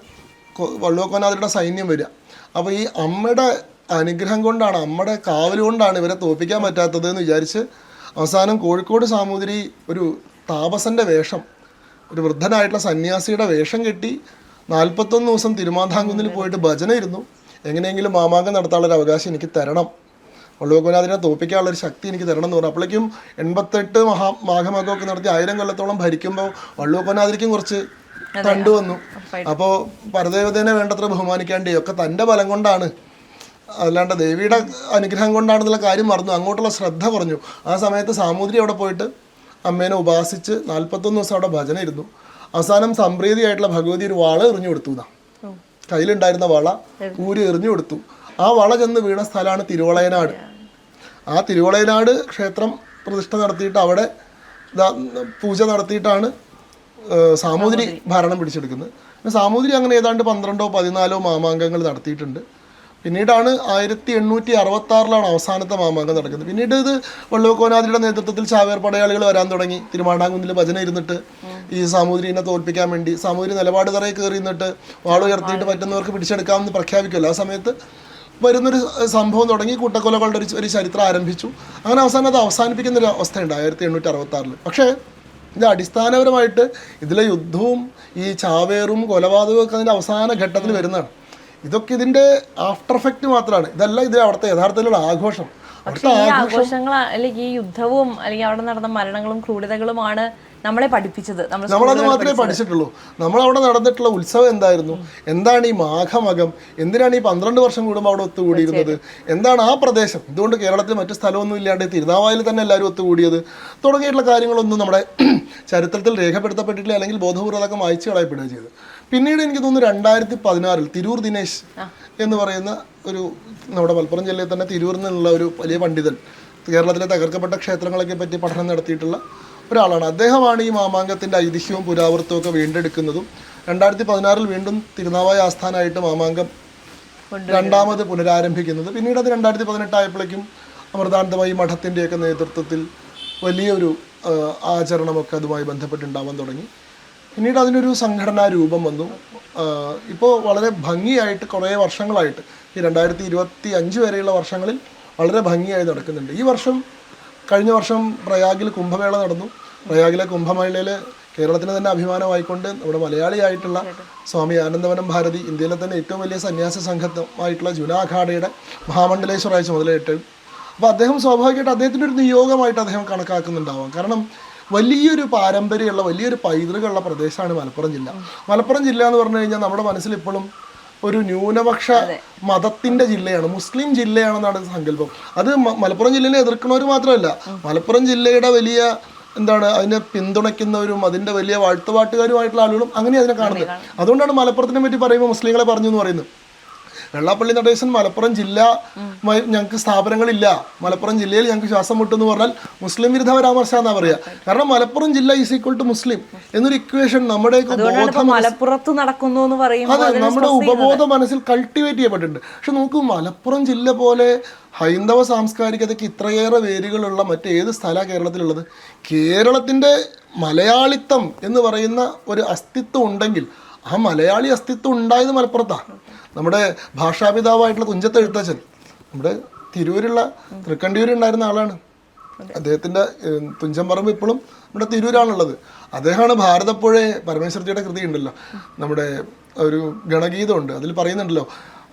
വള്ളുവക്കോനാതിരിയുടെ സൈന്യം വരിക. അപ്പോൾ ഈ അമ്മയുടെ അനുഗ്രഹം കൊണ്ടാണ്, അമ്മയുടെ കാവൽ കൊണ്ടാണ് ഇവരെ തോൽപ്പിക്കാൻ പറ്റാത്തത് എന്ന് വിചാരിച്ച് അവസാനം കോഴിക്കോട് സാമൂതിരി ഒരു താപസൻ്റെ വേഷം, ഒരു വൃദ്ധനായിട്ടുള്ള സന്യാസിയുടെ വേഷം കെട്ടി 41 ദിവസം തിരുമാന്ധാംകുന്നിൽ പോയിട്ട് ഭജന ഇരുന്നു. എങ്ങനെയെങ്കിലും മാമാങ്കം നടത്താനുള്ളൊരു അവകാശം എനിക്ക് തരണം, വള്ളുവക്കോനാതിരിനെ തോൽപ്പിക്കാനുള്ളൊരു ശക്തി എനിക്ക് തരണം എന്ന് പറഞ്ഞു. അപ്പോഴേക്കും 88 മാഘമകമൊക്കെ നടത്തി 1000 കൊല്ലത്തോളം ഭരിക്കുമ്പോൾ വള്ളുവക്കോനാതിരിക്കും കുറച്ച് തണ്ടു വന്നു. അപ്പോൾ പരദേവതേനെ വേണ്ടത്ര ബഹുമാനിക്കാണ്ടേ ഒക്കെ തൻ്റെ ബലം കൊണ്ടാണ്, അല്ലാണ്ട് ദേവിയുടെ അനുഗ്രഹം കൊണ്ടാണെന്നുള്ള കാര്യം മറന്നു, അങ്ങോട്ടുള്ള ശ്രദ്ധ കുറഞ്ഞു. ആ സമയത്ത് സാമൂതിരി അവിടെ പോയിട്ട് അമ്മേനെ ഉപാസിച്ച് 41 ദിവസം അവിടെ ഭജന ഇരുന്നു. അവസാനം സംപ്രീതിയായിട്ടുള്ള ഭഗവതി ഒരു വള എറിഞ്ഞു കൊടുത്തു എന്നാ, കയ്യിലുണ്ടായിരുന്ന വള ഊരി എറിഞ്ഞു കൊടുത്തു. ആ വള ചെന്ന് വീണ സ്ഥലമാണ് തിരുവളയനാട്. ആ തിരുവളയനാട് ക്ഷേത്രം പ്രതിഷ്ഠ നടത്തിയിട്ട് അവിടെ പൂജ നടത്തിയിട്ടാണ് സാമൂതിരി ഭരണം പിടിച്ചെടുക്കുന്നത്. പിന്നെ സാമൂതിരി അങ്ങനെ ഏതാണ്ട് 12-14 മാമാങ്കങ്ങൾ നടത്തിയിട്ടുണ്ട്. പിന്നീടാണ് 1866 അവസാനത്തെ മാമാങ്കം നടക്കുന്നത്. പിന്നീട് ഇത് വള്ളുവക്കോനാദിയുടെ നേതൃത്വത്തിൽ ചാവേർ പടയാളികൾ വരാൻ തുടങ്ങി. തിരുമാണ്ടാങ്കുന്നിൽ ഭജന ഇരുന്നിട്ട് ഈ സാമൂതിരിനെ തോൽപ്പിക്കാൻ വേണ്ടി സാമൂതിരി നിലപാട് തറയിൽ കയറി നിന്നിട്ട് വാളുയർത്തിയിട്ട് പറ്റുന്നവർക്ക് പിടിച്ചെടുക്കാമെന്ന് പ്രഖ്യാപിക്കുമല്ലോ. ആ സമയത്ത് വരുന്നൊരു സംഭവം തുടങ്ങി, കൂട്ടക്കൊലകളുടെ ഒരു ചരിത്രം ആരംഭിച്ചു. അങ്ങനെ അവസാനം അത് അവസാനിപ്പിക്കുന്ന ഒരു അവസ്ഥയുണ്ട് 1866. പക്ഷേ ഇത് അടിസ്ഥാനപരമായിട്ട് ഇതിലെ യുദ്ധവും ഈ ചാവേറും കൊലപാതകവും ഒക്കെ അതിൻ്റെ അവസാന ഘട്ടത്തിൽ വരുന്നതാണ്. ഇതൊക്കെ ഇതിൻ്റെ ആഫ്റ്റർ എഫക്റ്റ് മാത്രമാണ്. ഇതല്ല ഇത് അവിടുത്തെ യഥാർത്ഥത്തിലുള്ള ആഘോഷം. പക്ഷേ ഈ ആഘോഷങ്ങൾ അല്ലെങ്കിൽ ഈ യുദ്ധവും അല്ലെങ്കിൽ അവിടെ നടന്ന മരണങ്ങളും ക്രൂരതകളുമാണ് നമ്മളെ പഠിപ്പിച്ചത്. നമ്മളത് മാത്രമേ പഠിച്ചിട്ടുള്ളൂ. നമ്മളവിടെ നടന്നിട്ടുള്ള ഉത്സവം എന്തായിരുന്നു, എന്താണ് ഈ മാഘമകം, എന്തിനാണ് ഈ 12 വർഷം കൂടുമ്പോൾ അവിടെ ഒത്തുകൂടിയിരുന്നത്, എന്താണ് ആ പ്രദേശം, എന്തുകൊണ്ട് കേരളത്തിൽ മറ്റു സ്ഥലമൊന്നും ഇല്ലാണ്ട് തിരുനാവായിൽ തന്നെ എല്ലാവരും ഒത്തുകൂടിയത്, തുടങ്ങിയിട്ടുള്ള കാര്യങ്ങളൊന്നും നമ്മുടെ ചരിത്രത്തിൽ രേഖപ്പെടുത്തപ്പെട്ടിട്ടില്ല, അല്ലെങ്കിൽ ബോധപൂർവ്വം അതൊക്കെ മായ്ച്ചു കളയപ്പെടുകയും ചെയ്തു. പിന്നീട് എനിക്ക് തോന്നുന്നു 2016 തിരൂർ ദിനേശ് എന്ന് പറയുന്ന ഒരു നമ്മുടെ മലപ്പുറം ജില്ലയിൽ തന്നെ തിരൂരിൽ നിന്നുള്ള ഒരു വലിയ പണ്ഡിതൻ, കേരളത്തിലെ തകർക്കപ്പെട്ട ക്ഷേത്രങ്ങളൊക്കെ പറ്റി പഠനം നടത്തിയിട്ടുള്ള ഒരാളാണ്. അദ്ദേഹമാണ് ഈ മാമാങ്കത്തിൻ്റെ ഐതിഹ്യവും പുരാവൃത്തവും ഒക്കെ വീണ്ടെടുക്കുന്നതും 2016 വീണ്ടും തിരുനാവായ ആസ്ഥാനമായിട്ട് മാമാങ്കം രണ്ടാമത് പുനരാരംഭിക്കുന്നത്. പിന്നീട് അത് 2018 ആയപ്പോഴേക്കും അമൃതാനന്ദമയി മഠത്തിൻ്റെയൊക്കെ നേതൃത്വത്തിൽ വലിയൊരു ആചരണമൊക്കെ അതുമായി ബന്ധപ്പെട്ടുണ്ടാവാൻ തുടങ്ങി. പിന്നീട് അതിനൊരു സംഘടനാ രൂപം വന്നു. ഇപ്പോൾ വളരെ ഭംഗിയായിട്ട് കുറേ വർഷങ്ങളായിട്ട് ഈ 2025 വരെയുള്ള വർഷങ്ങളിൽ വളരെ ഭംഗിയായി നടക്കുന്നുണ്ട്. ഈ വർഷം കഴിഞ്ഞ വർഷം പ്രയാഗിൽ കുംഭമേള നടന്നു. പ്രയാഗിലെ കുംഭമേളയിൽ കേരളത്തിന് തന്നെ അഭിമാനമായിക്കൊണ്ട് നമ്മുടെ മലയാളിയായിട്ടുള്ള സ്വാമി ആനന്ദവനം ഭാരതി, ഇന്ത്യയിലെ തന്നെ ഏറ്റവും വലിയ സന്യാസ സംഘമായിട്ടുള്ള ജുനാഖാഡയുടെ മഹാമണ്ഡലേശ്വറായി ചുമതലയേറ്റു. അപ്പോൾ അദ്ദേഹം സ്വാഭാവികമായിട്ട് അദ്ദേഹത്തിൻ്റെ ഒരു നിയോഗമായിട്ട് അദ്ദേഹം കണക്കാക്കുന്നുണ്ടാവാം. കാരണം വലിയൊരു പാരമ്പര്യമുള്ള വലിയൊരു പൈതൃകമുള്ള പ്രദേശമാണ് മലപ്പുറം ജില്ല. മലപ്പുറം ജില്ല എന്ന് പറഞ്ഞു കഴിഞ്ഞാൽ നമ്മുടെ മനസ്സിൽ ഇപ്പോഴും ഒരു ന്യൂനപക്ഷ മതത്തിന്റെ ജില്ലയാണ്, മുസ്ലിം ജില്ലയാണെന്നാണ് സങ്കല്പം. അത് മലപ്പുറം ജില്ലയെ എതിർക്കുന്നവർ മാത്രമല്ല, മലപ്പുറം ജില്ലയുടെ വലിയ അതിനെ പിന്തുണയ്ക്കുന്നവരും അതിന്റെ വലിയ വാഴ്ത്തുപാട്ടുകാരുമായിട്ടുള്ള ആളുകളും അങ്ങനെ അതിനെ കാണുന്നത്. അതുകൊണ്ടാണ് മലപ്പുറത്തിനെ പറ്റി പറയുമ്പോൾ മുസ്ലിങ്ങളെ പറഞ്ഞു എന്ന് പറയുന്നത്. വെള്ളാപ്പള്ളി നടേശൻ മലപ്പുറം ജില്ല ഞങ്ങൾക്ക് സ്ഥാപനങ്ങളില്ല, മലപ്പുറം ജില്ലയിൽ ഞങ്ങൾക്ക് ശ്വാസം മുട്ടെന്ന് പറഞ്ഞാൽ മുസ്ലിം വിരുദ്ധ പരാമർശം എന്നാ പറയാ. കാരണം മലപ്പുറം ജില്ല ഈസ് ഈക്വൽ ടു മുസ്ലിം എന്നൊരു ഇക്വേഷൻ നമ്മുടെ നമ്മുടെ ഉപബോധ മനസ്സിൽ കൾട്ടിവേറ്റ് ചെയ്യപ്പെട്ടിട്ടുണ്ട്. പക്ഷെ നോക്കൂ, മലപ്പുറം ജില്ല പോലെ ഹൈന്ദവ സാംസ്കാരികതയ്ക്ക് ഇത്രയേറെ വേരുകളുള്ള മറ്റേത് സ്ഥലമാണ് കേരളത്തിലുള്ളത്? കേരളത്തിൻ്റെ മലയാളിത്തം എന്ന് പറയുന്ന ഒരു അസ്തിത്വം ഉണ്ടെങ്കിൽ ആ മലയാളി അസ്തിത്വം ഉണ്ടായത് മലപ്പുറത്താണ്. നമ്മുടെ ഭാഷാപിതാവായിട്ടുള്ള തുഞ്ചത്ത് എഴുത്തച്ഛൻ നമ്മുടെ തിരൂരുള്ള തൃക്കണ്ടിയൂരുണ്ടായിരുന്ന ആളാണ്. അദ്ദേഹത്തിൻ്റെ തുഞ്ചൻപറമ്പ് ഇപ്പോഴും നമ്മുടെ തിരൂരാണുള്ളത്. അദ്ദേഹമാണ് ഭാരതപ്പുഴയെ, പരമേശ്വരത്തിയുടെ കൃതി ഉണ്ടല്ലോ, നമ്മുടെ ഒരു ഗണഗീതമുണ്ട്, അതിൽ പറയുന്നുണ്ടല്ലോ,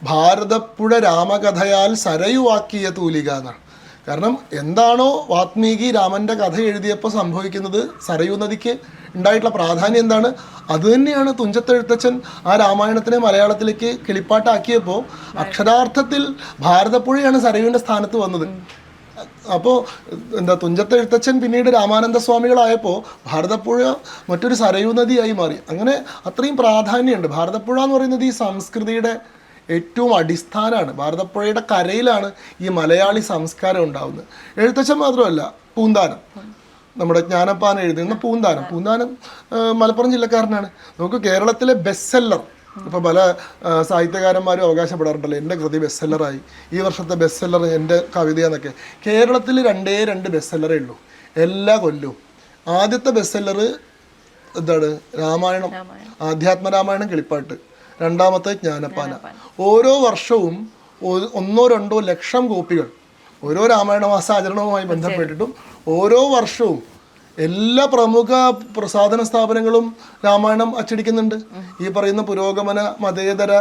ഭാരതപ്പുഴ രാമകഥയാൽ സരയുവാക്കിയ തൂലിക എന്നാണ്. കാരണം എന്താണോ വാത്മീകി രാമൻ്റെ കഥ എഴുതിയപ്പോൾ സംഭവിക്കുന്നത്, സരയൂ നദിക്ക് ഉണ്ടായിട്ടുള്ള പ്രാധാന്യം എന്താണ്, അതുതന്നെയാണ് തുഞ്ചത്തെഴുത്തച്ഛൻ ആ രാമായണത്തിനെ മലയാളത്തിലേക്ക് കിളിപ്പാട്ടാക്കിയപ്പോൾ അക്ഷരാർത്ഥത്തിൽ ഭാരതപ്പുഴയാണ് സരയുവിൻ്റെ സ്ഥാനത്ത് വന്നത്. അപ്പോൾ തുഞ്ചത്തെഴുത്തച്ഛൻ പിന്നീട് രാമാനന്ദ സ്വാമികളായപ്പോൾ ഭാരതപ്പുഴ മറ്റൊരു സരയൂ നദിയായി മാറി. അങ്ങനെ അത്രയും പ്രാധാന്യമുണ്ട്. ഭാരതപ്പുഴ എന്ന് പറയുന്നത് ഈ സംസ്കൃതിയുടെ ഏറ്റവും അടിസ്ഥാനമാണ്. ഭാരതപ്പുഴയുടെ കരയിലാണ് ഈ മലയാളി സംസ്കാരം ഉണ്ടാവുന്നത്. എഴുത്തച്ഛൻ മാത്രമല്ല, പൂന്താനം, നമ്മുടെ ജ്ഞാനപ്പാന എഴുതുന്ന പൂന്താനം മലപ്പുറം ജില്ലക്കാരനാണ്. നമുക്ക് കേരളത്തിലെ ബെസ്റ്റ് സെല്ലർ, ഇപ്പോൾ പല സാഹിത്യകാരന്മാരും അവകാശപ്പെടാറുണ്ടല്ലോ എൻ്റെ കൃതി ബെസ്റ്റ് സെല്ലറായി, ഈ വർഷത്തെ ബെസ്റ്റ് സെല്ലർ എൻ്റെ കവിതയെന്നൊക്കെ. കേരളത്തിൽ 2 ബെസ്റ്റ് സെല്ലറേ ഉള്ളൂ എല്ലാ കൊല്ലവും. ആദ്യത്തെ ബെസ്റ്റ് സെല്ലർ എന്താണ്? രാമായണം, ആധ്യാത്മരാമായണം കിളിപ്പാട്ട്. രണ്ടാമത്തെ ജ്ഞാനപ്പാന. ഓരോ വർഷവും 1-2 ലക്ഷം കോപ്പികൾ ഓരോ രാമായണ മാസാചരണവുമായി ബന്ധപ്പെട്ടിട്ടും ഓരോ വർഷവും എല്ലാ പ്രമുഖ പ്രസാധന സ്ഥാപനങ്ങളും രാമായണം അച്ചടിക്കുന്നുണ്ട്. ഈ പറയുന്ന പുരോഗമന, മതേതര,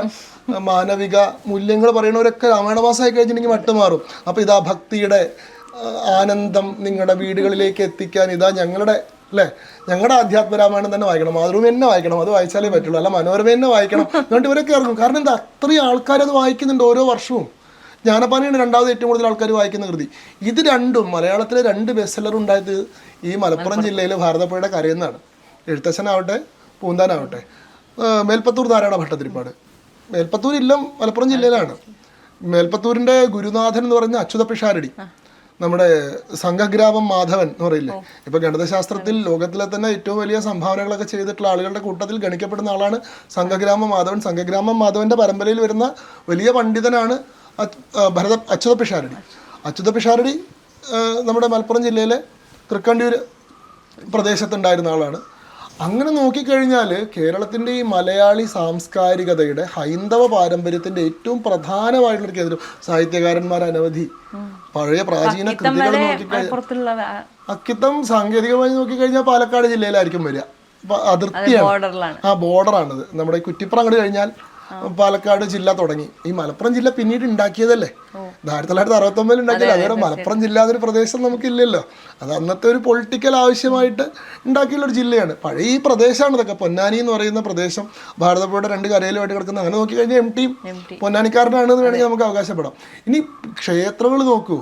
മാനവിക മൂല്യങ്ങൾ പറയുന്നവരൊക്കെ രാമായണ മാസമായി കഴിഞ്ഞിട്ടുണ്ടെങ്കിൽ മട്ടുമാറും. അപ്പോൾ ഇതാ ഭക്തിയുടെ ആനന്ദം നിങ്ങളുടെ വീടുകളിലേക്ക് എത്തിക്കാൻ ഇതാ ഞങ്ങളുടെ ഞങ്ങളുടെ ആധ്യാത്മരാമായണം തന്നെ വായിക്കണം, മാതൃഭൂമി തന്നെ വായിക്കണം, അത് വായിച്ചാലേ പറ്റുള്ളൂ, അല്ല മനോരമ തന്നെ വായിക്കണം അതുകൊണ്ട് ഇവരൊക്കെ ഇറങ്ങും. കാരണം എന്താ, അത്രയും ആൾക്കാർ അത് വായിക്കുന്നുണ്ട് ഓരോ വർഷവും. ജ്ഞാനപ്പാനയാണ് രണ്ടാമത് ഏറ്റവും കൂടുതൽ ആൾക്കാർ വായിക്കുന്ന കൃതി. ഇത് രണ്ടും മലയാളത്തിലെ 2 ബെസ്റ്റ് സെല്ലർ ഉണ്ടായത് ഈ മലപ്പുറം ജില്ലയിൽ ഭാരതപ്പുഴയുടെ കരയെന്നാണ്. എഴുത്തച്ഛനാവട്ടെ പൂന്താനാവട്ടെ. മേൽപ്പത്തൂർ നാരായണ ഭട്ടതിരിപ്പാട്, മേൽപ്പത്തൂർ ഇല്ലം മലപ്പുറം ജില്ലയിലാണ്. മേൽപ്പത്തൂരിൻ്റെ ഗുരുനാഥൻ എന്ന് പറഞ്ഞ അച്യുത പിഷാരടി, നമ്മുടെ സംഘഗ്രാമം മാധവൻ എന്ന് പറയില്ലേ, ഇപ്പൊ ഗണിതശാസ്ത്രത്തിൽ ലോകത്തിലെ തന്നെ ഏറ്റവും വലിയ സംഭാവനകളൊക്കെ ചെയ്തിട്ടുള്ള ആളുകളുടെ കൂട്ടത്തിൽ ഗണിക്കപ്പെടുന്ന ആളാണ് സംഘഗ്രാമം മാധവൻ. സംഘഗ്രാമം മാധവന്റെ പരമ്പരയിൽ വരുന്ന വലിയ പണ്ഡിതനാണ് അച്യുത പിഷാരടി. അച്യുത പിഷാരടി നമ്മുടെ മലപ്പുറം ജില്ലയിലെ തൃക്കണ്ടിയൂർ പ്രദേശത്തുണ്ടായിരുന്ന ആളാണ്. അങ്ങനെ നോക്കിക്കഴിഞ്ഞാൽ കേരളത്തിൻ്റെ ഈ മലയാളി സാംസ്കാരികതയുടെ ഹൈന്ദവ പാരമ്പര്യത്തിൻ്റെ ഏറ്റവും പ്രധാനമായിട്ടുള്ളൊരു കേന്ദ്രം. സാഹിത്യകാരന്മാർ അനവധി, പഴയ പ്രാചീന കൃതികൾ നോക്കിക്കഴിഞ്ഞാൽ അക്കിത്തം സാങ്കേതികമായി നോക്കിക്കഴിഞ്ഞാൽ പാലക്കാട് ജില്ലയിലായിരിക്കും വരിക. അതിർത്തിയാണ്, ബോർഡറാണിത്. നമ്മുടെ കുറ്റിപ്പുറം അങ്ങോട്ട് കഴിഞ്ഞാൽ പാലക്കാട് ജില്ല തുടങ്ങി. ഈ മലപ്പുറം ജില്ല പിന്നീട് ഉണ്ടാക്കിയതല്ലേ, 1969 ഉണ്ടാക്കിയല്ലോ. അതുപോലെ മലപ്പുറം ജില്ല എന്നൊരു പ്രദേശം നമുക്കില്ലല്ലോ. അത് അന്നത്തെ ഒരു പൊളിറ്റിക്കൽ ആവശ്യമായിട്ട് ഉണ്ടാക്കിയുള്ള ഒരു ജില്ലയാണ്. പഴയ ഈ പ്രദേശമാണ് ഇതൊക്കെ. പൊന്നാനി എന്ന് പറയുന്ന പ്രദേശം ഭാരതപ്പുഴയുടെ 2 കരയിലുമായിട്ട് കിടക്കുന്ന, അങ്ങനെ നോക്കിക്കഴിഞ്ഞാൽ എം.ടിയും പൊന്നാനിക്കാരനാണെന്ന് വേണമെങ്കിൽ നമുക്ക് അവകാശപ്പെടാം. ഇനി ക്ഷേത്രങ്ങൾ നോക്കൂ.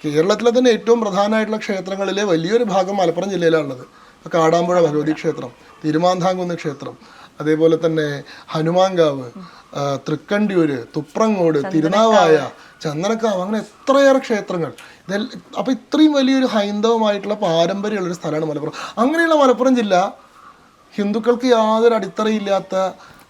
കേരളത്തിലെ തന്നെ ഏറ്റവും പ്രധാനമായിട്ടുള്ള ക്ഷേത്രങ്ങളിലെ വലിയൊരു ഭാഗം മലപ്പുറം ജില്ലയിലാണുള്ളത്. കാടാമ്പുഴ ഭഗവതി ക്ഷേത്രം, തിരുമാന്താംകുന്ന് ക്ഷേത്രം, അതേപോലെ തന്നെ ഹനുമാൻകാവ്, തൃക്കണ്ടിയൂര്, തുപ്രങ്ങോട്, തിരുനാവായ, ചന്ദനക്കാവ്, അങ്ങനെ എത്രയേറെ ക്ഷേത്രങ്ങൾ. അപ്പോൾ ഇത്രയും വലിയൊരു ഹൈന്ദവമായിട്ടുള്ള പാരമ്പര്യമുള്ളൊരു സ്ഥലമാണ് മലപ്പുറം. അങ്ങനെയുള്ള മലപ്പുറം ജില്ല ഹിന്ദുക്കൾക്ക് യാതൊരു അടിത്തറയില്ലാത്ത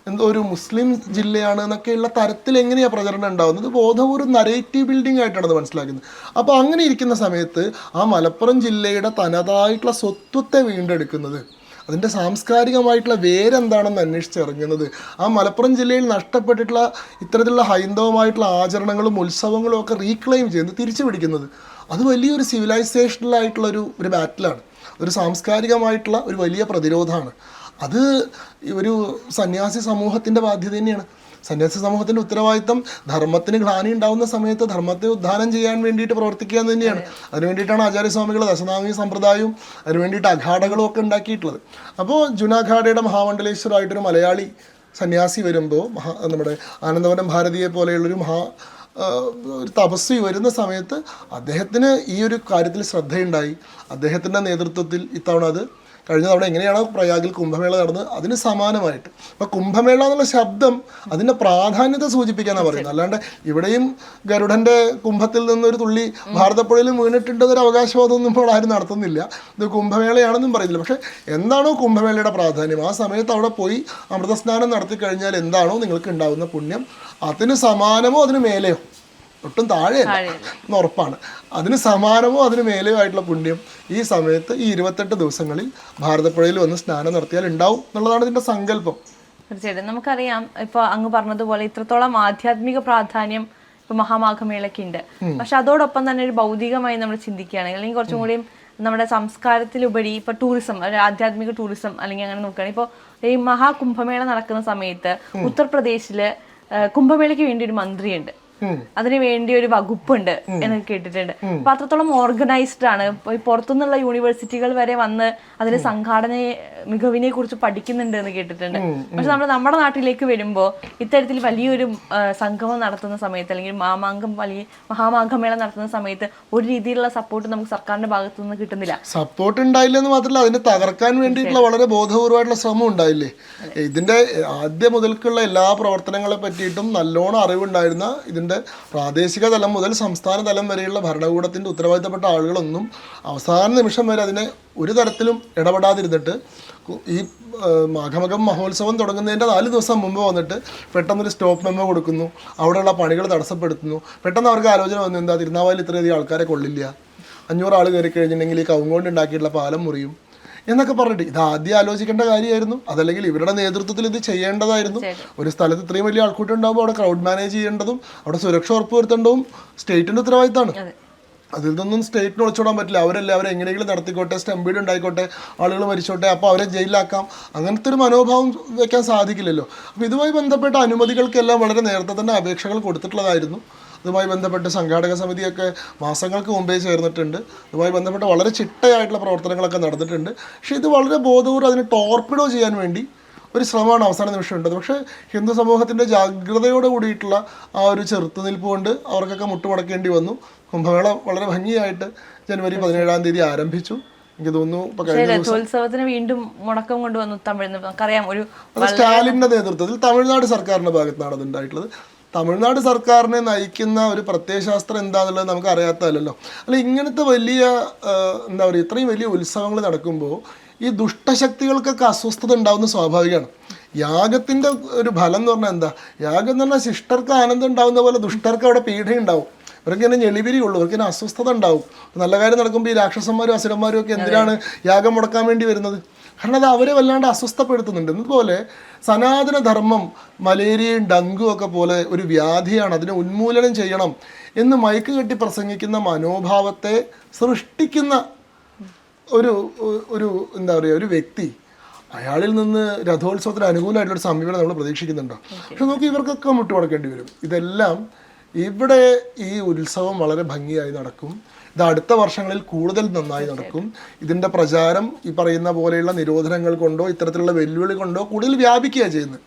എന്തോ ഒരു മുസ്ലിം ജില്ലയാണ് എന്നൊക്കെയുള്ള തരത്തിൽ എങ്ങനെയാണ് പ്രചരണം ഉണ്ടാകുന്നത്? ബോധപൂർവ്വം നരേറ്റീവ് ബിൽഡിംഗ് ആയിട്ടാണ് അത് മനസ്സിലാക്കുന്നത്. അപ്പോൾ അങ്ങനെ ഇരിക്കുന്ന സമയത്ത് ആ മലപ്പുറം ജില്ലയുടെ തനതായിട്ടുള്ള സ്വത്വത്തെ വീണ്ടെടുക്കുന്നത്, അതിൻ്റെ സാംസ്കാരികമായിട്ടുള്ള വേരെന്താണെന്ന് അന്വേഷിച്ചിറങ്ങുന്നത്, ആ മലപ്പുറം ജില്ലയിൽ നഷ്ടപ്പെട്ടിട്ടുള്ള ഇത്തരത്തിലുള്ള ഹൈന്ദവമായിട്ടുള്ള ആചരണങ്ങളും ഉത്സവങ്ങളും ഒക്കെ റീക്ലെയിം ചെയ്യുന്നത്, തിരിച്ചു പിടിക്കുന്നത്, അത് വലിയൊരു സിവിലൈസേഷണലായിട്ടുള്ള ഒരു ബാറ്റിലാണ്. ഒരു സാംസ്കാരികമായിട്ടുള്ള ഒരു വലിയ പ്രതിരോധമാണ്. അത് ഒരു സന്യാസി സമൂഹത്തിൻ്റെ ബാധ്യത തന്നെയാണ്. സന്യാസി സമൂഹത്തിൻ്റെ ഉത്തരവാദിത്തം ധർമ്മത്തിന് ഗ്ലാനി ഉണ്ടാകുന്ന സമയത്ത് ധർമ്മത്തെ ഉദ്ധാനം ചെയ്യാൻ വേണ്ടിയിട്ട് പ്രവർത്തിക്കുക എന്ന് തന്നെയാണ്. അതിനു വേണ്ടിയിട്ടാണ് ആചാര്യസ്വാമികൾ ദശനാമി സമ്പ്രദായവും അതിനു വേണ്ടിയിട്ട് അഖാഡകളും ഒക്കെ ഉണ്ടാക്കിയിട്ടുള്ളത്. അപ്പോൾ ജുനാഖാഡയുടെ മഹാമണ്ഡലേശ്വരമായിട്ടൊരു മലയാളി സന്യാസി വരുമ്പോൾ, നമ്മുടെ ആനന്ദവനം ഭാരതിയെ പോലെയുള്ളൊരു ഒരു തപസ്വി വരുന്ന സമയത്ത് അദ്ദേഹത്തിന് ഈ ഒരു കാര്യത്തിൽ ശ്രദ്ധയുണ്ടായി. അദ്ദേഹത്തിൻ്റെ നേതൃത്വത്തിൽ ഇത്തവണ അത് കഴിഞ്ഞ തവണ എങ്ങനെയാണോ പ്രയാഗിൽ കുംഭമേള നടന്നത് അതിന് സമാനമായിട്ട്. അപ്പോൾ കുംഭമേള എന്നുള്ള ശബ്ദം അതിൻ്റെ പ്രാധാന്യത്തെ സൂചിപ്പിക്കാനാണ് പറയുന്നത്. അല്ലാണ്ട് ഇവിടെയും ഗരുഡൻ്റെ കുംഭത്തിൽ നിന്നൊരു തുള്ളി ഭാരതപ്പുഴയിൽ വീണിട്ടുണ്ടെന്നൊരു അവകാശവാദമൊന്നും ഇപ്പോൾ ആരും നടത്തുന്നില്ല. ഇത് കുംഭമേളയാണെന്നും പറയുന്നില്ല. പക്ഷേ എന്താണോ കുംഭമേളയുടെ പ്രാധാന്യം, ആ സമയത്ത് അവിടെ പോയി അമൃതസ്നാനം നടത്തി കഴിഞ്ഞാൽ എന്താണോ നിങ്ങൾക്ക് ഉണ്ടാകുന്ന പുണ്യം, അതിന് സമാനമോ അതിന് മേലെയോ, ഒട്ടും താഴെയല്ല എന്ന് ഉറപ്പാണ്, അതിന് സമാനമോ അതിന് മേലെയോ ആയിട്ടുള്ള പുണ്യം ഈ സമയത്ത് ഈ 28 ദിവസങ്ങളിൽ ഭാരതപ്പുഴയിൽ വന്ന് സ്നാനം നടത്തിയാൽ ഉണ്ടാവും എന്നുള്ളതാണ് ഇതിൻ്റെ സങ്കല്പം. തീർച്ചയായിട്ടും നമുക്കറിയാം, ഇപ്പൊ അങ്ങ് പറഞ്ഞതുപോലെ ഇത്രത്തോളം ആധ്യാത്മിക പ്രാധാന്യം ഇപ്പൊ മഹാമാഘമേളയ്ക്ക് ഉണ്ട്. പക്ഷെ അതോടൊപ്പം തന്നെ ഒരു ഭൗതികമായി നമ്മൾ ചിന്തിക്കുകയാണെങ്കിൽ, അല്ലെങ്കിൽ കുറച്ചും കൂടിയും നമ്മുടെ സംസ്കാരത്തിലുപരി ഇപ്പൊ ടൂറിസം, ഒരു ആധ്യാത്മിക ടൂറിസം അല്ലെങ്കിൽ അങ്ങനെ നോക്കുകയാണെങ്കിൽ, ഇപ്പോൾ ഈ മഹാകുംഭമേള നടക്കുന്ന സമയത്ത് ഉത്തർപ്രദേശില് കുംഭമേളയ്ക്ക് വേണ്ടി ഒരു മന്ത്രിയുണ്ട്, അതിനു വേണ്ടി ഒരു വകുപ്പുണ്ട് എന്ന് കേട്ടിട്ടുണ്ട്. അപ്പൊ അത്രത്തോളം ഓർഗനൈസ്ഡ് ആണ്. ഈ പുറത്തുനിന്നുള്ള യൂണിവേഴ്സിറ്റികൾ വരെ വന്ന് അതിന്റെ സംഘാടന മികവിനെ കുറിച്ച് പഠിക്കുന്നുണ്ട് എന്ന് കേട്ടിട്ടുണ്ട്. പക്ഷെ നമ്മുടെ നാട്ടിലേക്ക് വരുമ്പോൾ ഇത്തരത്തിൽ വലിയൊരു സംഗമം നടത്തുന്ന സമയത്ത്, അല്ലെങ്കിൽ മഹാമാഘമേള നടത്തുന്ന സമയത്ത് ഒരു രീതിയിലുള്ള സപ്പോർട്ട് നമുക്ക് സർക്കാരിന്റെ ഭാഗത്തു നിന്ന് കിട്ടുന്നില്ല. സപ്പോർട്ട് ഉണ്ടായില്ല എന്ന് മാത്രമല്ല, അതിനെ തകർക്കാൻ വേണ്ടിയിട്ടുള്ള വളരെ ബോധപൂർവമായിട്ടുള്ള ശ്രമം ഉണ്ടായില്ലേ. ഇതിന്റെ ആദ്യം മുതൽക്കുള്ള എല്ലാ പ്രവർത്തനങ്ങളെ പറ്റിയിട്ടും നല്ലോണം അറിവുണ്ടായിരുന്ന, ഇതിന്റെ പ്രാദേശിക തലം മുതൽ സംസ്ഥാന തലം വരെയുള്ള ഭരണകൂടത്തിൻ്റെ ഉത്തരവാദിത്തപ്പെട്ട ആളുകളൊന്നും അവസാന നിമിഷം വരെ അതിനെ ഒരു തരത്തിലും ഇടപെടാതിരുന്നിട്ട് ഈ മാഘമകം മഹോത്സവം തുടങ്ങുന്നതിൻ്റെ 4 ദിവസം മുമ്പ് വന്നിട്ട് പെട്ടെന്നൊരു സ്റ്റോപ്പ് മെമ്മോ കൊടുക്കുന്നു, അവിടെയുള്ള പണികൾ തടസ്സപ്പെടുത്തുന്നു. പെട്ടെന്ന് അവർക്ക് ആലോചന വന്നു, എന്താ തിരുനാവായിൽ ഇത്രയധികം ആൾക്കാരെ കൊള്ളില്ല, 500 ആൾ കയറി കഴിഞ്ഞിട്ടുണ്ടെങ്കിൽ ഈ കവുങ്ങോണ്ട് ഉണ്ടാക്കിയിട്ടുള്ള പാലം മുറിയും എന്നൊക്കെ പറഞ്ഞിട്ട് ഇത് ആദ്യം ആലോചിക്കേണ്ട കാര്യമായിരുന്നു. അതല്ലെങ്കിൽ ഇവരുടെ നേതൃത്വത്തിൽ ഇത് ചെയ്യേണ്ടതായിരുന്നു. ഒരു സ്ഥലത്ത് ഇത്രയും വലിയ ആൾക്കൂട്ടം ഉണ്ടാകുമ്പോൾ അവിടെ ക്രൗഡ് മാനേജ് ചെയ്യേണ്ടതും അവിടെ സുരക്ഷ ഉറപ്പുവരുത്തേണ്ടതും സ്റ്റേറ്റിൻ്റെ ഉത്തരവാദിത്തമാണ്. അതിൽ നിന്നൊന്നും സ്റ്റേറ്റിന് ഒളിച്ചോടാൻ പറ്റില്ല. അവരെ എങ്ങനെയെങ്കിലും നടത്തിക്കോട്ടെ, സ്റ്റംപീഡ് ഉണ്ടായിക്കോട്ടെ, ആളുകൾ മരിച്ചോട്ടെ, അപ്പോൾ അവരെ ജയിലിലാക്കാം, അങ്ങനത്തെ ഒരു മനോഭാവം വയ്ക്കാൻ സാധിക്കില്ലല്ലോ. അപ്പോൾ ഇതുമായി ബന്ധപ്പെട്ട അനുമതികൾക്കെല്ലാം വളരെ നേരത്തെ തന്നെ അപേക്ഷകൾ കൊടുത്തിട്ടുള്ളതായിരുന്നു. ഇതുമായി ബന്ധപ്പെട്ട് സംഘാടക സമിതിയൊക്കെ മാസങ്ങൾക്ക് മുമ്പേ ചേർന്നിട്ടുണ്ട്. ഇതുമായി ബന്ധപ്പെട്ട് വളരെ ചിട്ടയായിട്ടുള്ള പ്രവർത്തനങ്ങളൊക്കെ നടന്നിട്ടുണ്ട്. പക്ഷേ ഇത് വളരെ ബോധപൂർവ്വം അതിനെ ടോർപ്പിഡോ ചെയ്യാൻ വേണ്ടി ഒരു ശ്രമമാണ് അവസാന നിമിഷം ഉണ്ടത്. പക്ഷേ ഹിന്ദു സമൂഹത്തിൻ്റെ ജാഗ്രതയോട് കൂടിയിട്ടുള്ള ആ ഒരു ചെറുത്തുനിൽപ്പ് കൊണ്ട് അവർക്കൊക്കെ മുട്ടുമടക്കേണ്ടി വന്നു. കുംഭമേള വളരെ ഭംഗിയായിട്ട് ജനുവരി 17-ാം തീയതി ആരംഭിച്ചു. എനിക്ക് തോന്നുന്നു ഉത്സവത്തിന് വീണ്ടും മുടക്കം കൊണ്ടുവന്നു തമിഴ്. നമുക്കറിയാം, ഒരു സ്റ്റാലിൻ്റെ നേതൃത്വത്തിൽ തമിഴ്നാട് സർക്കാരിൻ്റെ ഭാഗത്താണ് അത് ഉണ്ടായിട്ടുള്ളത്. തമിഴ്നാട് സർക്കാരിനെ നയിക്കുന്ന ഒരു പ്രത്യയശാസ്ത്രം എന്താണെന്നുള്ളത് നമുക്ക് അറിയാത്തതല്ലോ. അല്ല, ഇങ്ങനത്തെ വലിയ എന്താ പറയുക, ഇത്രയും വലിയ ഉത്സവങ്ങൾ നടക്കുമ്പോൾ ഈ ദുഷ്ടശക്തികൾക്കൊക്കെ അസ്വസ്ഥത ഉണ്ടാവുന്നത് സ്വാഭാവികമാണ്. യാഗത്തിൻ്റെ ഒരു ഫലം എന്ന് പറഞ്ഞാൽ എന്താ? യാഗം എന്ന് പറഞ്ഞാൽ ശിഷ്ടർക്ക് ആനന്ദം ഉണ്ടാവുന്ന പോലെ ദുഷ്ടർക്ക് അവിടെ പീഡയുണ്ടാവും. അവർക്ക് ഇങ്ങനെ ഞെളിവിരിയുള്ളൂ, അവർക്ക് ഇങ്ങനെ അസ്വസ്ഥത ഉണ്ടാവും. നല്ല കാര്യം നടക്കുമ്പോൾ ഈ രാക്ഷസന്മാരും അസുരന്മാരും ഒക്കെ എന്തിനാണ് യാഗം മുടക്കാൻ വേണ്ടി വരുന്നത്? കാരണം അത് അവരെ വല്ലാണ്ട് അസ്വസ്ഥപ്പെടുത്തുന്നുണ്ട്. അതുപോലെ സനാതനധർമ്മം മലേറിയയും ഡങ്കും ഒക്കെ പോലെ ഒരു വ്യാധിയാണ്, അതിനെ ഉന്മൂലനം ചെയ്യണം എന്ന് മയക്ക് കെട്ടി പ്രസംഗിക്കുന്ന മനോഭാവത്തെ സൃഷ്ടിക്കുന്ന ഒരു ഒരു എന്താ പറയുക, ഒരു വ്യക്തി, അയാളിൽ നിന്ന് രഥോത്സവത്തിന് അനുകൂലമായിട്ടുള്ളൊരു സമീപനം നമ്മൾ പ്രതീക്ഷിക്കുന്നുണ്ടോ? പക്ഷെ നോക്കി ഇവർക്കൊക്കെ മുട്ടുമടക്കേണ്ടി വരും. ഇതെല്ലാം ഇവിടെ ഈ ഉത്സവം വളരെ ഭംഗിയായി നടക്കും. ഇത് അടുത്ത വർഷങ്ങളിൽ കൂടുതൽ നന്നായി നടക്കും. ഇതിൻ്റെ പ്രചാരം ഈ പറയുന്ന പോലെയുള്ള നിരോധനങ്ങൾ കൊണ്ടോ ഇത്തരത്തിലുള്ള വെല്ലുവിളി കൊണ്ടോ കൂടുതൽ വ്യാപിക്കുകയാണ് ചെയ്യുന്നത്.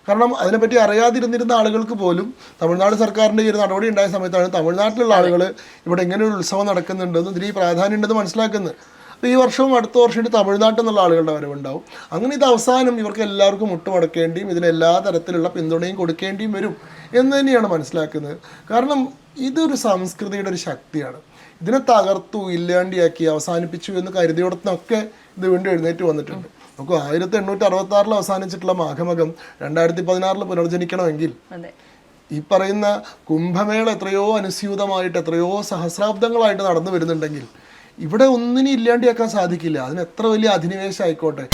കാരണം അതിനെപ്പറ്റി അറിയാതിരുന്നിരുന്ന ആളുകൾക്ക് പോലും തമിഴ്നാട് സർക്കാരിൻ്റെ ഈ ഒരു നടപടി ഉണ്ടായ സമയത്താണ് തമിഴ്നാട്ടിലുള്ള ആളുകൾ ഇവിടെ ഇങ്ങനെ ഒരു ഉത്സവം നടക്കുന്നുണ്ടെന്നും ഇതിന് ഈ പ്രാധാന്യം ഉണ്ടെന്ന് മനസ്സിലാക്കുന്നത്. അപ്പോൾ ഈ വർഷവും അടുത്ത വർഷമായിട്ട് തമിഴ്നാട്ടിൽ നിന്നുള്ള ആളുകളുടെ വരവുണ്ടാവും. അങ്ങനെ ഇത് അവസാനം ഇവർക്ക് എല്ലാവർക്കും മുട്ടുമടക്കേണ്ടിയും ഇതിന് എല്ലാ തരത്തിലുള്ള പിന്തുണയും കൊടുക്കേണ്ടിയും വരും എന്ന് തന്നെയാണ് മനസ്സിലാക്കുന്നത്. കാരണം ഇതൊരു സംസ്കൃതിയുടെ ഒരു ശക്തിയാണ്. ഇതിനെ തകർത്തു, ഇല്ലാണ്ടിയാക്കി, അവസാനിപ്പിച്ചു എന്ന് കരുതിയിടത്തൊക്കെ ഇത് വീണ്ടും എഴുന്നേറ്റ് വന്നിട്ടുണ്ട്. നമുക്ക് 1866 അവസാനിച്ചിട്ടുള്ള മാഘമകം 2016 പുനർജനിക്കണമെങ്കിൽ ഈ പറയുന്ന കുംഭമേള എത്രയോ അനുസ്യൂതമായിട്ട് എത്രയോ സഹസ്രാബ്ദങ്ങളായിട്ട് നടന്നു വരുന്നുണ്ടെങ്കിൽ ഇവിടെ ഒന്നിനും ഇല്ലാണ്ടിയാക്കാൻ സാധിക്കില്ല. അതിന് എത്ര വലിയ അധിനിവേശം ആയിക്കോട്ടെ.